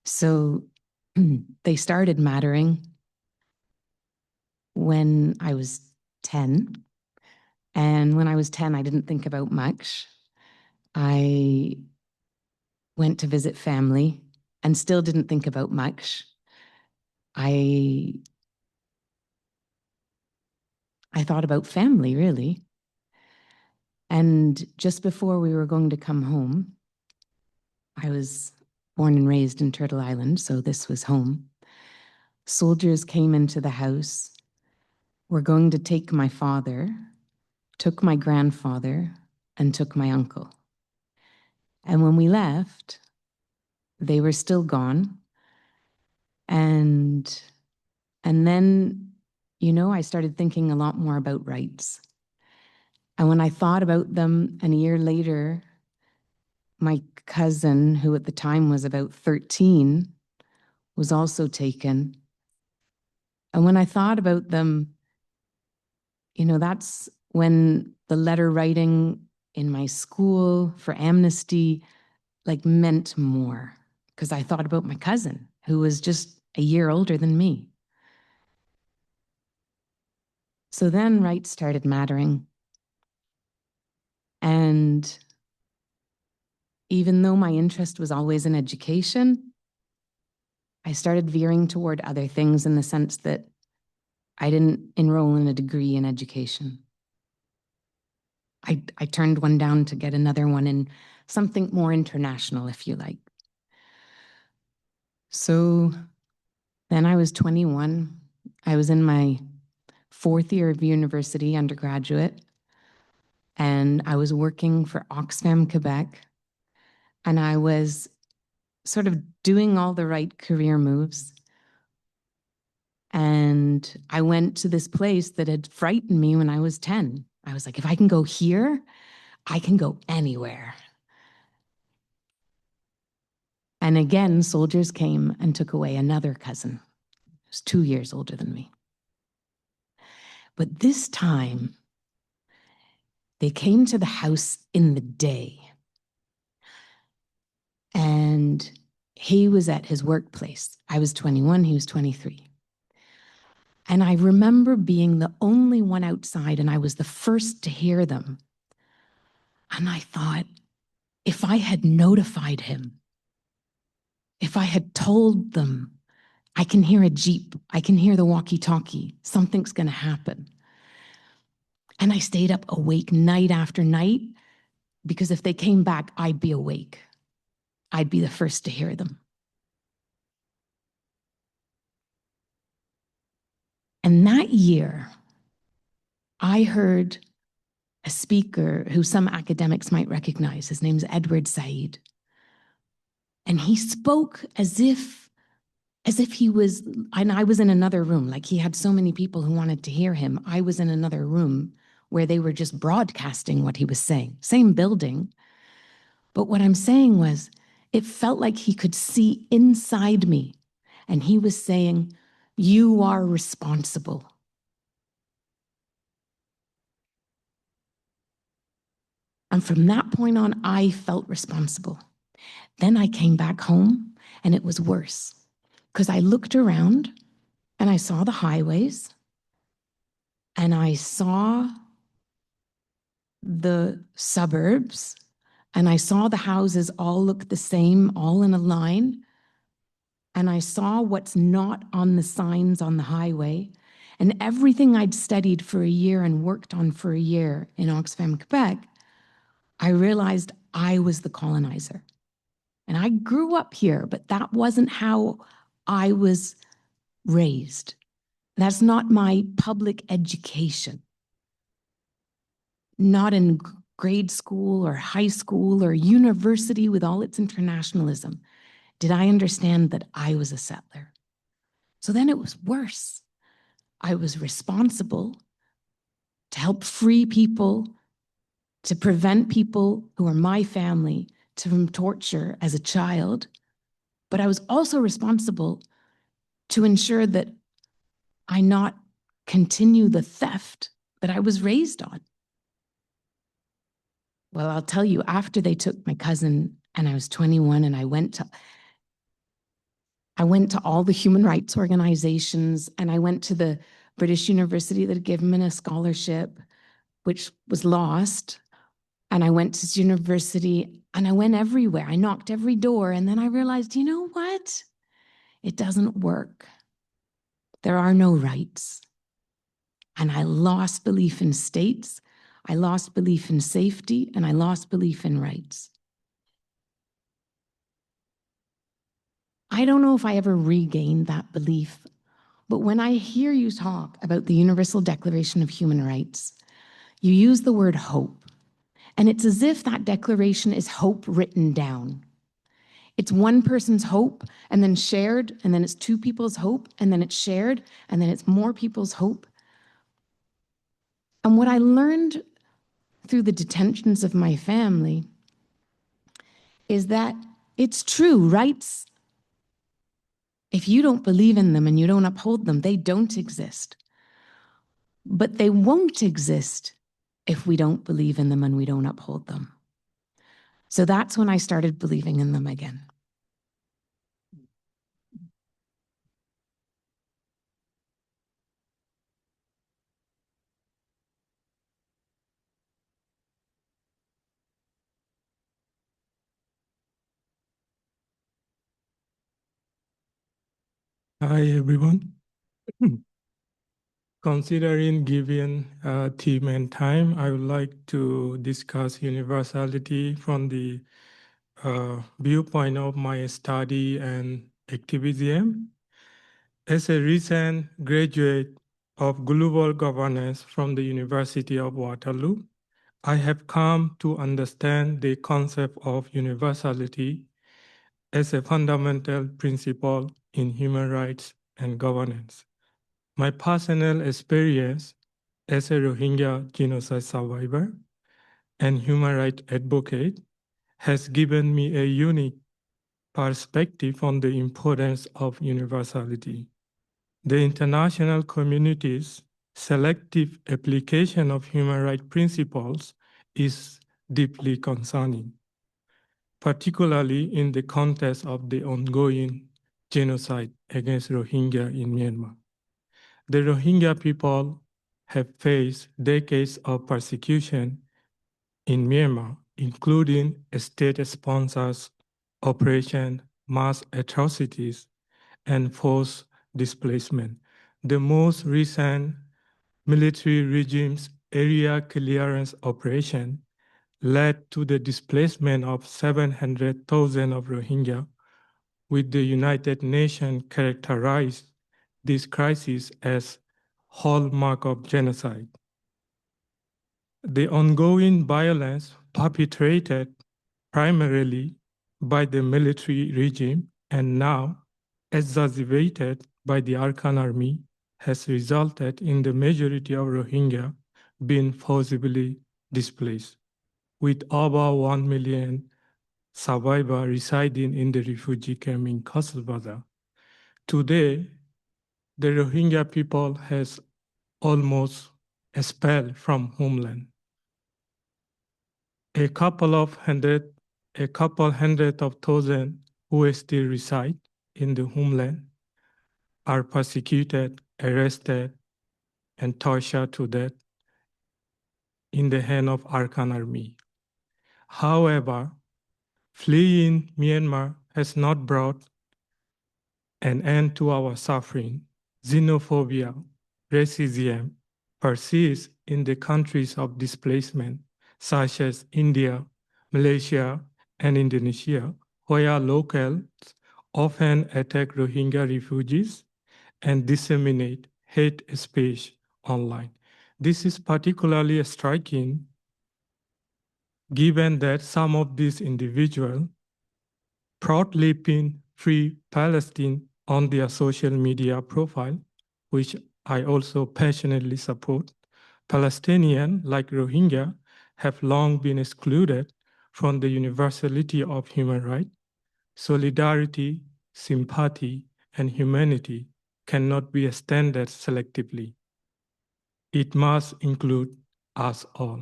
So they started mattering when I was 10. And when I was 10, I didn't think about much. I went to visit family and still didn't think about much. I thought about family, really. And just before we were going to come home, I was born and raised in Turtle Island, so this was home. Soldiers came into the house, were going to take my father, took my grandfather, and took my uncle. And when we left, they were still gone. And then, you know, I started thinking a lot more about rights. And when I thought about them, and a year later, my cousin, who at the time was about 13, was also taken. And when I thought about them, you know, that's when the letter writing in my school for amnesty like meant more, because I thought about my cousin who was just a year older than me. So then rights started mattering. And even though my interest was always in education, I started veering toward other things in the sense that I didn't enroll in a degree in education. I turned one down to get another one in something more international, if you like. So then I was 21. I was in my 4th year of university, undergraduate, and I was working for Oxfam Quebec, and I was sort of doing all the right career moves. And I went to this place that had frightened me when I was 10. I was like, if I can go here, I can go anywhere. And again, soldiers came and took away another cousin who was 2 years older than me. But this time, they came to the house in the day. And he was at his workplace. I was 21, he was 23. And I remember being the only one outside, and I was the first to hear them. And I thought, if I had notified him, if I had told them, I can hear a Jeep, I can hear the walkie-talkie, something's going to happen. And I stayed up awake night after night, because if they came back, I'd be awake. I'd be the first to hear them. And that year, I heard a speaker who some academics might recognize. His name's Edward Said. And he spoke as if he was, and I was in another room, like he had so many people who wanted to hear him. I was in another room where they were just broadcasting what he was saying. Same building. But what I'm saying was, it felt like he could see inside me. And he was saying, you are responsible. And from that point on, I felt responsible. Then I came back home, and it was worse, because I looked around and I saw the highways, and I saw the suburbs, and I saw the houses all look the same, all in a line. And I saw what's not on the signs on the highway. And everything I'd studied for a year and worked on for a year in Oxfam, Quebec, I realized I was the colonizer. And I grew up here, but that wasn't how I was raised. That's not my public education. Not in grade school or high school or university with all its internationalism did I understand that I was a settler. So then it was worse. I was responsible to help free people, to prevent people who are my family from torture as a child. But I was also responsible to ensure that I not continue the theft that I was raised on. Well, I'll tell you, after they took my cousin and I was 21 and I went to all the human rights organizations, and I went to the British university that had given me a scholarship, which was lost. And I went to university and I went everywhere. I knocked every door. And then I realized, you know what? It doesn't work. There are no rights. And I lost belief in states. I lost belief in safety, and I lost belief in rights. I don't know if I ever regained that belief, but when I hear you talk about the Universal Declaration of Human Rights, you use the word hope. And it's as if that declaration is hope written down. It's one person's hope and then shared, and then it's two people's hope, and then it's shared, and then it's more people's hope. And what I learned through the detentions of my family is that it's true, rights, if you don't believe in them and you don't uphold them, they don't exist. But they won't exist if we don't believe in them and we don't uphold them. So that's when I started believing in them again. Hi, everyone. Considering given theme and time, I would like to discuss universality from the viewpoint of my study and activism. As a recent graduate of global governance from the University of Waterloo, I have come to understand the concept of universality as a fundamental principle in human rights and governance. My personal experience as a Rohingya genocide survivor and human rights advocate has given me a unique perspective on the importance of universality. The international community's selective application of human rights principles is deeply concerning, particularly in the context of the ongoing genocide against Rohingya in Myanmar. The Rohingya people have faced decades of persecution in Myanmar, including state-sponsored operation, mass atrocities, and forced displacement. The most recent military regime's area clearance operation led to the displacement of 700,000 of Rohingya, with the United Nations characterized this crisis as hallmark of genocide. The ongoing violence perpetrated primarily by the military regime and now exacerbated by the Arkan army has resulted in the majority of Rohingya being forcibly displaced, with over 1 million survivors residing in the refugee camp in Cox's Bazar. Today, the Rohingya people has almost expelled from homeland. A couple hundred of thousands who still reside in the homeland are persecuted, arrested, and tortured to death in the hand of Arkan army. However, fleeing Myanmar has not brought an end to our suffering. Xenophobia, racism persists in the countries of displacement, such as India, Malaysia, and Indonesia, where locals often attack Rohingya refugees and disseminate hate speech online. This is particularly striking given that some of these individuals proudly pin Free Palestine on their social media profile, which I also passionately support. Palestinians, like Rohingya, have long been excluded from the universality of human rights. Solidarity, sympathy, and humanity cannot be extended selectively. It must include us all.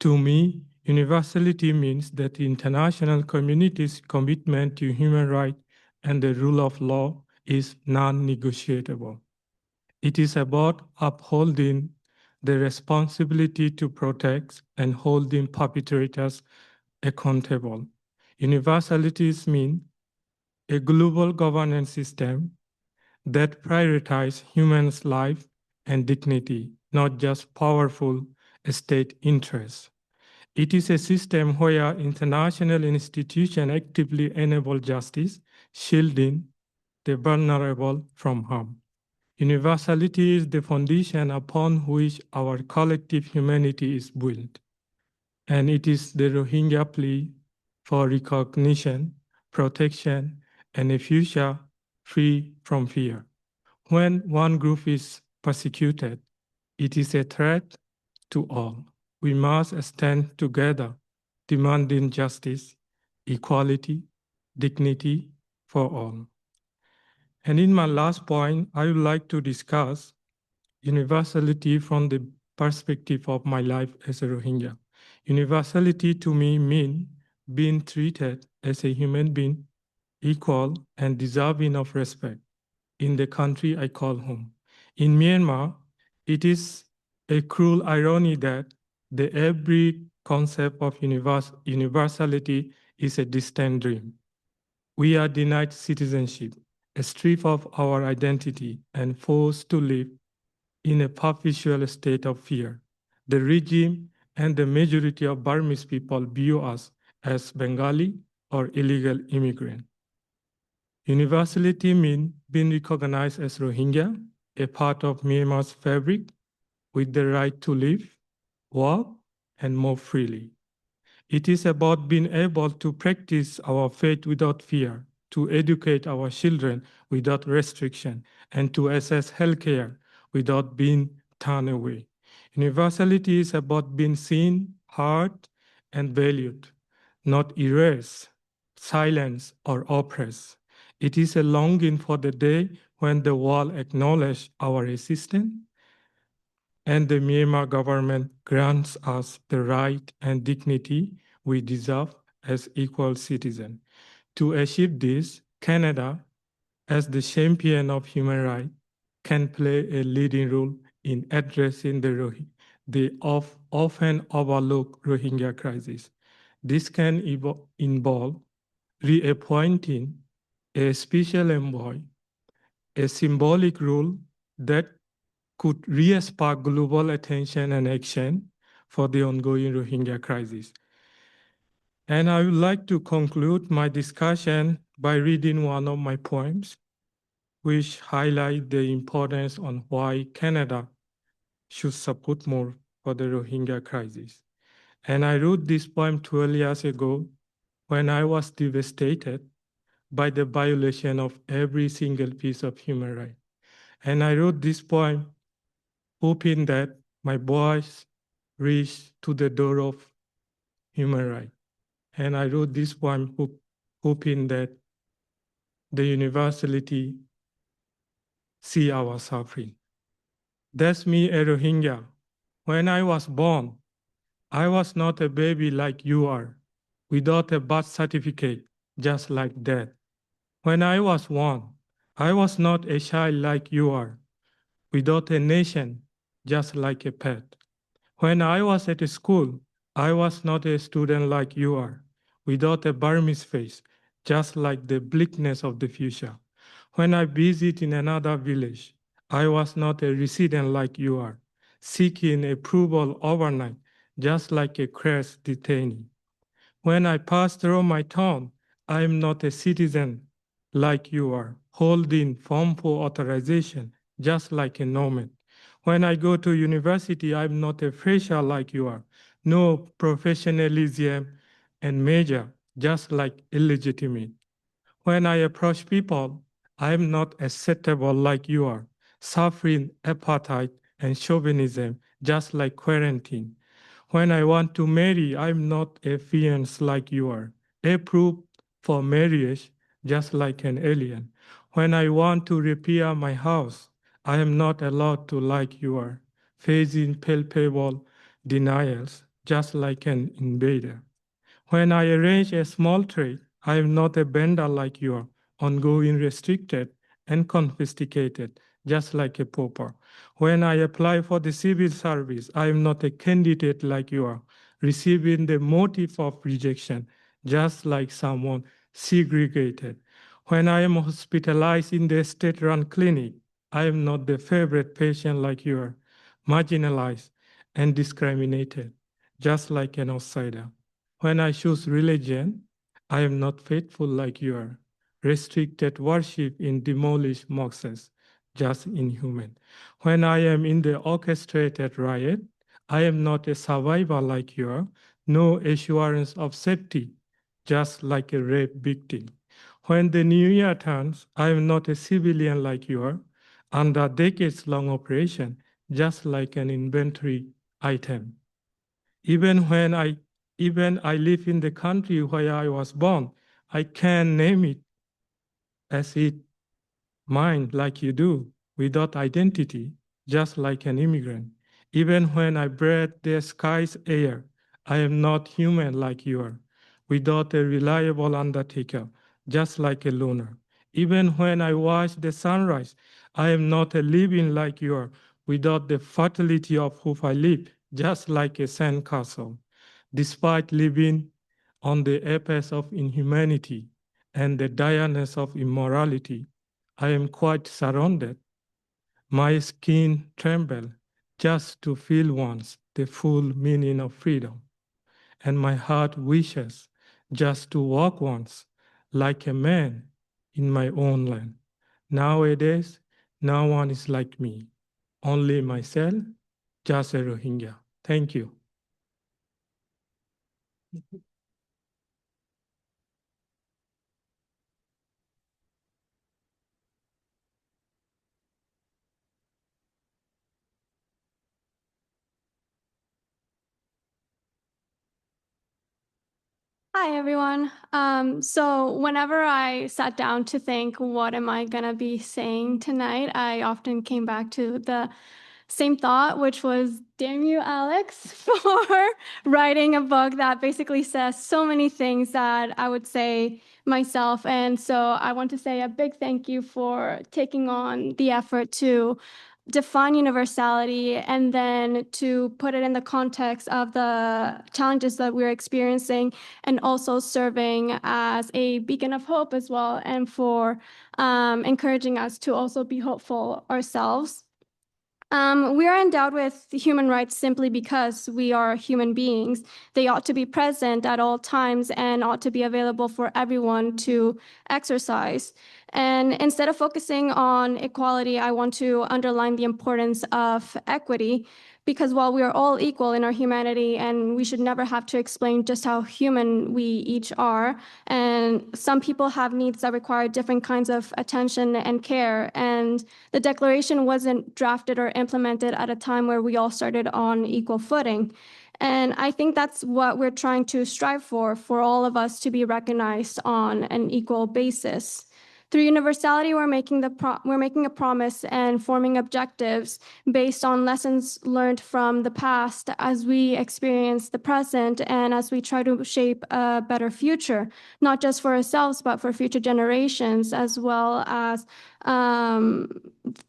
To me, universality means that the international community's commitment to human rights and the rule of law is non-negotiable. It is about upholding the responsibility to protect and holding perpetrators accountable. Universalities mean a global governance system that prioritizes humans' life and dignity, not just powerful state interests. It is a system where international institutions actively enable justice, shielding the vulnerable from harm. Universality is the foundation upon which our collective humanity is built, and it is the Rohingya plea for recognition, protection, and a future free from fear. When one group is persecuted, it is a threat to all. We must stand together, demanding justice, equality, dignity for all. And in my last point, I would like to discuss universality from the perspective of my life as a Rohingya. Universality to me means being treated as a human being, equal and deserving of respect in the country I call home. In Myanmar, it is a cruel irony that the every concept of universality is a distant dream. We are denied citizenship, stripped of our identity, and forced to live in a perpetual state of fear. The regime and the majority of Burmese people view us as Bengali or illegal immigrant. Universality means being recognized as Rohingya, a part of Myanmar's fabric, with the right to live, work, and move freely. It is about being able to practice our faith without fear, to educate our children without restriction, and to access healthcare without being turned away. Universality is about being seen, heard, and valued, not erased, silenced, or oppressed. It is a longing for the day when the world acknowledges our existence and the Myanmar government grants us the right and dignity we deserve as equal citizens. To achieve this, Canada, as the champion of human rights, can play a leading role in addressing the often overlooked Rohingya crisis. This can involve reappointing a special envoy, a symbolic role that could re-spark global attention and action for the ongoing Rohingya crisis. And I would like to conclude my discussion by reading one of my poems, which highlight the importance on why Canada should support more for the Rohingya crisis. And I wrote this poem 12 years ago when I was devastated by the violation of every single piece of human right. And I wrote this poem hoping that my voice reached to the door of human rights. And I wrote this poem hoping that the universality see our suffering. That's me, a Rohingya. When I was born, I was not a baby like you are, without a birth certificate, just like that. When I was born, I was not a child like you are, without a nation, just like a pet. When I was at school, I was not a student like you are, without a Burmese face, just like the bleakness of the future. When I visit in another village, I was not a resident like you are, seeking approval overnight, just like a crash detainee. When I pass through my town, I am not a citizen like you are, holding form for authorization, just like a nomad. When I go to university, I'm not a fresher like you are, no professionalism and major, just like illegitimate. When I approach people, I'm not acceptable like you are, suffering apartheid and chauvinism, just like quarantine. When I want to marry, I'm not a fiancé like you are, approved for marriage, just like an alien. When I want to repair my house, I am not allowed to like you are, facing palpable denials, just like an invader. When I arrange a small trade, I am not a vendor like you are, ongoing restricted and confiscated, just like a pauper. When I apply for the civil service, I am not a candidate like you are, receiving the motive of rejection, just like someone segregated. When I am hospitalized in the state-run clinic, I am not the favorite patient like you are, marginalized and discriminated, just like an outsider. When I choose religion, I am not faithful like you are, restricted worship in demolished mosques, just inhuman. When I am in the orchestrated riot, I am not a survivor like you are, no assurance of safety, just like a rape victim. When the new year turns, I am not a civilian like you are, under decades-long operation, just like an inventory item. Even I live in the country where I was born, I can name it as it mine like you do, without identity, just like an immigrant. Even when I breathe the sky's air, I am not human like you are, without a reliable undertaker, just like a loner. Even when I watch the sunrise, I am not a living like you are, without the fertility of whom I live, just like a sandcastle. Despite living on the apex of inhumanity and the direness of immorality, I am quite surrounded. My skin trembles just to feel once the full meaning of freedom, and my heart wishes just to walk once like a man in my own land. Nowadays, no one is like me, only myself, just a Rohingya. Thank you. Hi, everyone. So whenever I sat down to think, what am I going to be saying tonight, I often came back to the same thought, which was, damn you, Alex, for writing a book that basically says so many things that I would say myself. And so I want to say a big thank you for taking on the effort to define universality and then to put it in the context of the challenges that we're experiencing, and also serving as a beacon of hope as well, and for encouraging us to also be hopeful ourselves. We are endowed with human rights simply because we are human beings. They ought to be present at all times and ought to be available for everyone to exercise. And instead of focusing on equality, I want to underline the importance of equity, because while we are all equal in our humanity, and we should never have to explain just how human we each are, and some people have needs that require different kinds of attention and care, and the Declaration wasn't drafted or implemented at a time where we all started on equal footing. And I think that's what we're trying to strive for all of us to be recognized on an equal basis. Through universality, we're making a promise and forming objectives based on lessons learned from the past as we experience the present and as we try to shape a better future, not just for ourselves, but for future generations, as well as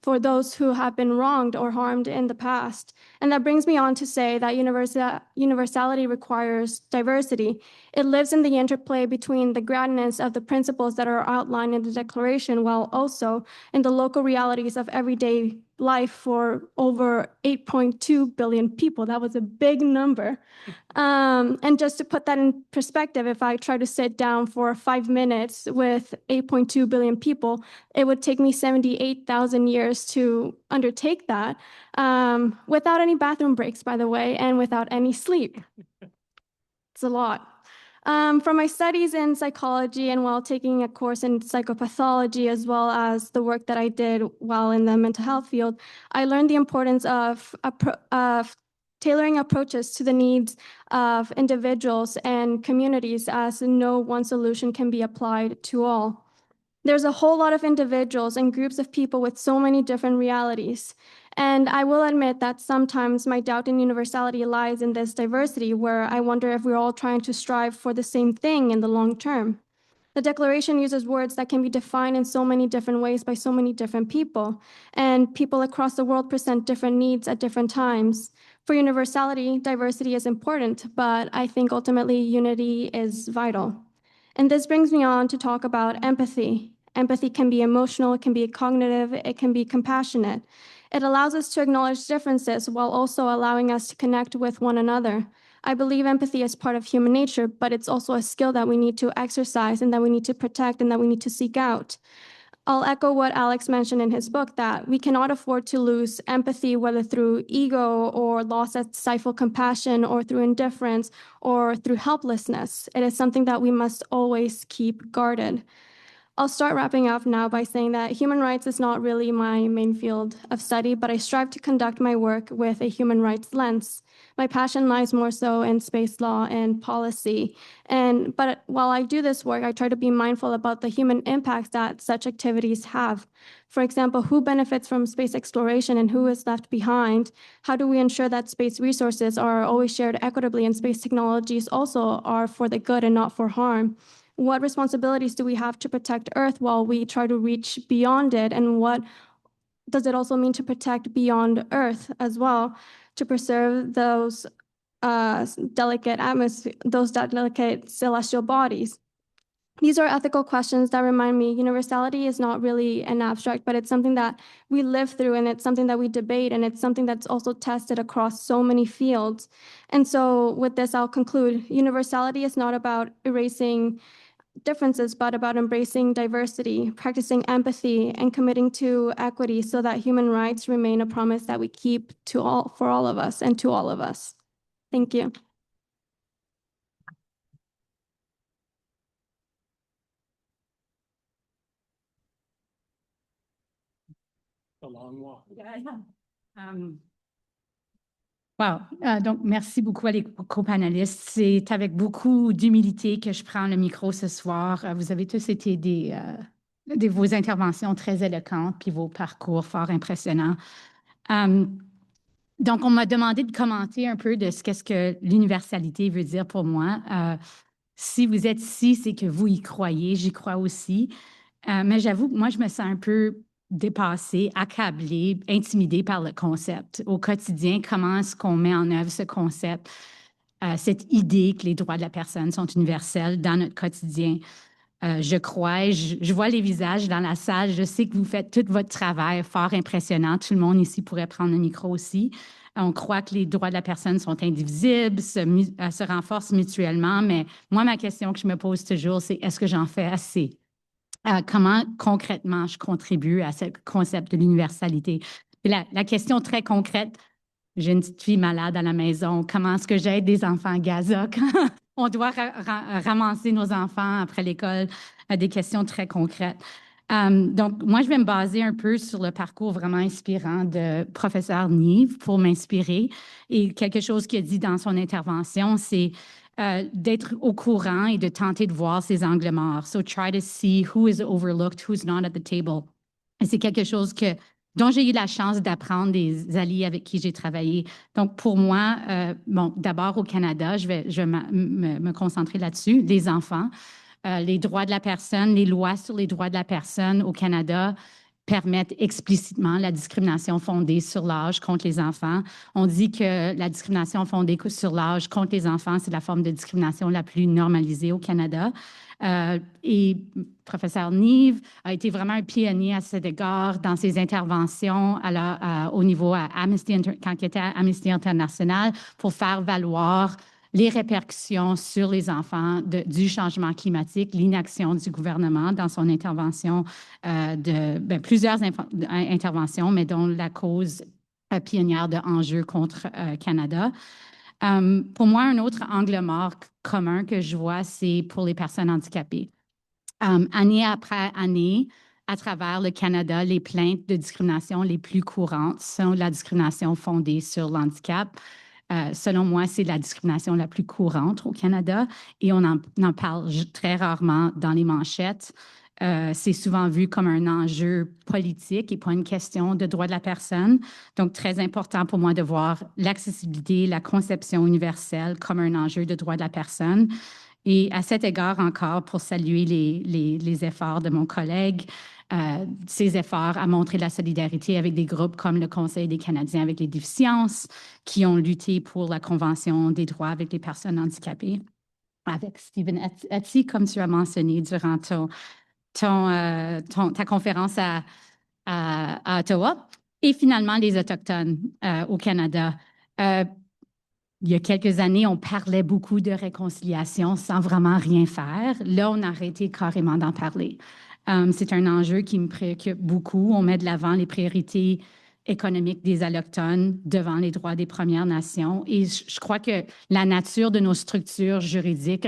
for those who have been wronged or harmed in the past. And that brings me on to say that universality requires diversity. It lives in the interplay between the grandness of the principles that are outlined in the Declaration, while also in the local realities of everyday life for over 8.2 billion people. That was a big number. And just to put that in perspective, if I try to sit down for 5 minutes with 8.2 billion people, it would take me 78,000 years to undertake that, without any bathroom breaks, by the way, and without any sleep. It's a lot. From my studies in psychology and while taking a course in psychopathology, as well as the work that I did while in the mental health field, I learned the importance of tailoring approaches to the needs of individuals and communities, as no one solution can be applied to all. There's a whole lot of individuals and groups of people with so many different realities. And I will admit that sometimes my doubt in universality lies in this diversity, where I wonder if we're all trying to strive for the same thing in the long term. The Declaration uses words that can be defined in so many different ways by so many different people, and people across the world present different needs at different times. For universality, diversity is important, but I think ultimately unity is vital. And this brings me on to talk about empathy. Empathy can be emotional, it can be cognitive, it can be compassionate. It allows us to acknowledge differences while also allowing us to connect with one another. I believe empathy is part of human nature, but it's also a skill that we need to exercise and that we need to protect and that we need to seek out. I'll echo what Alex mentioned in his book, that we cannot afford to lose empathy, whether through ego or loss that stifle compassion, or through indifference or through helplessness. It is something that we must always keep guarded. I'll start wrapping up now by saying that human rights is not really my main field of study, but I strive to conduct my work with a human rights lens. My passion lies more so in space law and policy. But while I do this work, I try to be mindful about the human impacts that such activities have. For example, who benefits from space exploration and who is left behind? How do we ensure that space resources are always shared equitably and space technologies also are for the good and not for harm? What responsibilities do we have to protect Earth while we try to reach beyond it? And what does it also mean to protect beyond Earth as well, to preserve those delicate celestial bodies? These are ethical questions that remind me universality is not really an abstract, but it's something that we live through, and it's something that we debate, and it's something that's also tested across so many fields. And so with this, I'll conclude. Universality is not about erasing differences, but about embracing diversity, practicing empathy, and committing to equity so that human rights remain a promise that we keep for all of us and to all of us. Thank you. A long walk. Wow. Donc, merci beaucoup à les co-panélistes. C'est avec beaucoup d'humilité que je prends le micro ce soir. Vous avez tous été vos interventions très éloquentes, puis vos parcours fort impressionnants. Donc, on m'a demandé de commenter un peu de qu'est-ce que l'universalité veut dire pour moi. Si vous êtes ici, c'est que vous y croyez, j'y crois aussi. Mais j'avoue que moi, je me sens un peu dépassée, accablée, intimidée par le concept. Au quotidien, comment est-ce qu'on met en œuvre ce concept, cette idée que les droits de la personne sont universels dans notre quotidien? Je crois, je vois les visages dans la salle, je sais que vous faites tout votre travail fort impressionnant. Tout le monde ici pourrait prendre le micro aussi. On croit que les droits de la personne sont indivisibles, se renforcent mutuellement, mais moi, ma question que je me pose toujours, c'est est-ce que j'en fais assez? Comment concrètement je contribue à ce concept de l'universalité? La question très concrète, j'ai une petite fille malade à la maison, comment est-ce que j'aide des enfants à Gaza quand on doit ramasser nos enfants après l'école? Des questions très concrètes. Donc, moi, je vais me baser un peu sur le parcours vraiment inspirant de professeur Neve pour m'inspirer. Et quelque chose qu'il a dit dans son intervention, c'est d'être au courant et de tenter de voir ces angles morts. So try to see who is overlooked, who's not at the table. Et c'est quelque chose dont j'ai eu la chance d'apprendre des alliés avec qui j'ai travaillé. Donc, pour moi, bon, d'abord au Canada, je vais me concentrer là-dessus, les enfants. Les droits de la personne, les lois sur les droits de la personne au Canada permettent explicitement la discrimination fondée sur l'âge contre les enfants. On dit que la discrimination fondée sur l'âge contre les enfants, c'est la forme de discrimination la plus normalisée au Canada. Et professeur Neve a été vraiment un pionnier à cet égard dans ses interventions au niveau quand il était à Amnesty International pour faire valoir les répercussions sur les enfants du changement climatique, l'inaction du gouvernement dans son intervention, plusieurs interventions, mais dont la cause pionnière de enjeux contre Canada. Pour moi, un autre angle mort commun que je vois, c'est pour les personnes handicapées. Année après année, à travers le Canada, les plaintes de discrimination les plus courantes sont la discrimination fondée sur l'handicap. Selon moi, c'est la discrimination la plus courante au Canada et on en parle très rarement dans les manchettes. C'est souvent vu comme un enjeu politique et pas une question de droit de la personne. Donc, très important pour moi de voir l'accessibilité, la conception universelle comme un enjeu de droit de la personne. Et à cet égard encore, pour saluer les efforts de mon collègue, ces efforts à montrer la solidarité avec des groupes comme le Conseil des Canadiens avec les déficiences, qui ont lutté pour la Convention des droits avec les personnes handicapées, avec Stephen Etty, comme tu as mentionné durant ta conférence à Ottawa, et finalement les Autochtones au Canada. Il y a quelques années, on parlait beaucoup de réconciliation sans vraiment rien faire. Là, on a arrêté carrément d'en parler. C'est un enjeu qui me préoccupe beaucoup. On met de l'avant les priorités économiques des Allochtones devant les droits des Premières Nations. Et je crois que la nature de nos structures juridiques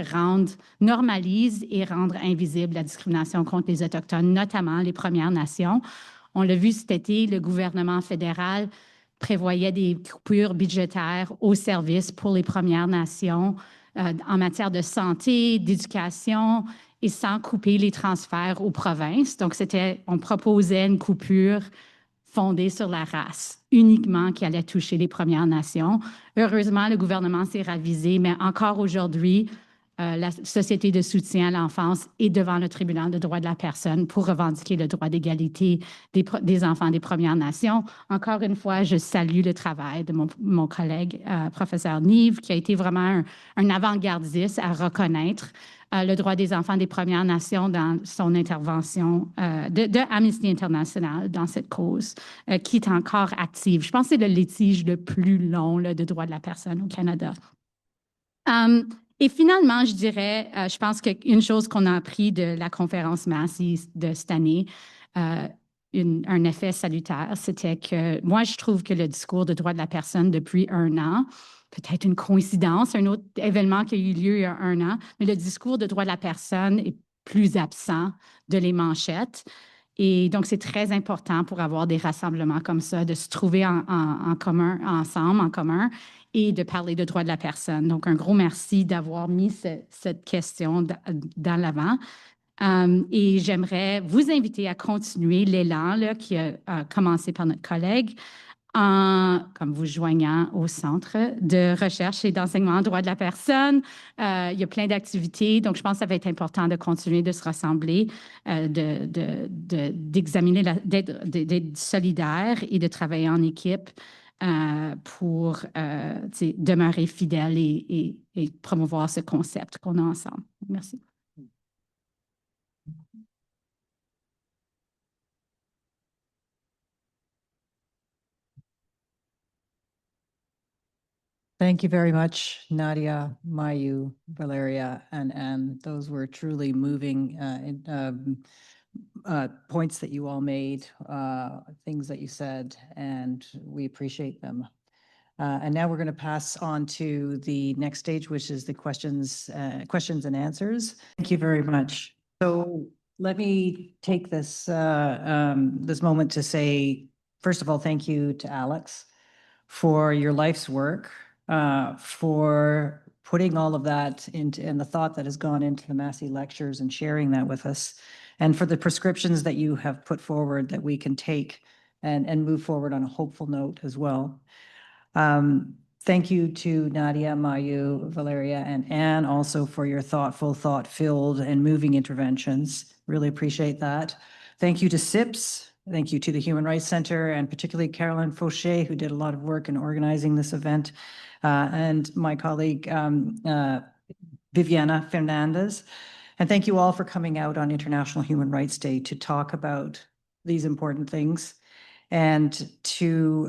normalise et rend invisible la discrimination contre les Autochtones, notamment les Premières Nations. On l'a vu cet été, le gouvernement fédéral prévoyait des coupures budgétaires aux services pour les Premières Nations en matière de santé, d'éducation et sans couper les transferts aux provinces. Donc, on proposait une coupure fondée sur la race, uniquement qui allait toucher les Premières Nations. Heureusement, le gouvernement s'est ravisé, mais encore aujourd'hui, la Société de soutien à l'enfance est devant le tribunal de droits de la personne pour revendiquer le droit d'égalité des enfants des Premières Nations. Encore une fois, je salue le travail de mon collègue, professeur Neve, qui a été vraiment un avant-gardiste à reconnaître le droit des enfants des Premières Nations dans son intervention de Amnesty International dans cette cause qui est encore active. Je pense que c'est le litige le plus long là, de droits de la personne au Canada. Et finalement, je dirais, je pense qu'une chose qu'on a appris de la conférence Massey de cette année, un effet salutaire, c'était que moi, je trouve que le discours de droits de la personne depuis 1 an, peut-être une coïncidence, un autre événement qui a eu lieu il y a 1 an, mais le discours de droits de la personne est plus absent de les manchettes. Et donc, c'est très important pour avoir des rassemblements comme ça, de se trouver en commun, ensemble, en commun, et de parler de droits de la personne. Donc, un gros merci d'avoir mis cette question dans l'avant. Et j'aimerais vous inviter à continuer l'élan là, qui a commencé par notre collègue comme vous joignant au Centre de recherche et d'enseignement en droits de la personne. Il y a plein d'activités, donc je pense que ça va être important de continuer de se rassembler, d'examiner, d'être solidaire et de travailler en équipe pour demeurer fidèle et promouvoir ce concept qu'on a ensemble. Merci. Thank you very much, Nadia, Mayu, Valeria, and Anne. Those were truly moving points that you all made, things that you said, and we appreciate them. And now we're going to pass on to the next stage, which is the questions and answers. Thank you very much. So let me take this this moment to say, first of all, thank you to Alex for your life's work, for putting all of that into, and the thought that has gone into the Massey lectures and sharing that with us, and for the prescriptions that you have put forward that we can take and move forward on a hopeful note as well. Thank you to Nadia, Mayu, Valeria, and Anne also for your thoughtful, thought-filled, and moving interventions. Really appreciate that. Thank you to CIPS. Thank you to the Human Rights Center, and particularly Caroline Fauché, who did a lot of work in organizing this event, and my colleague, Viviana Fernandez. And thank you all for coming out on International Human Rights Day to talk about these important things. And to,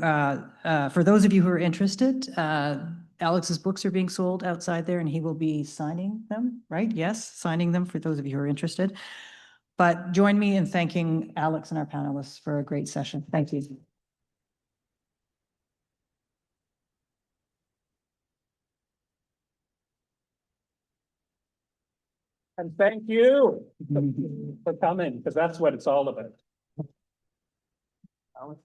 for those of you who are interested, Alex's books are being sold outside there, and he will be signing them, right? Yes, signing them for those of you who are interested. But join me in thanking Alex and our panelists for a great session. Thank you. And thank you for coming, because that's what it's all about. Alex.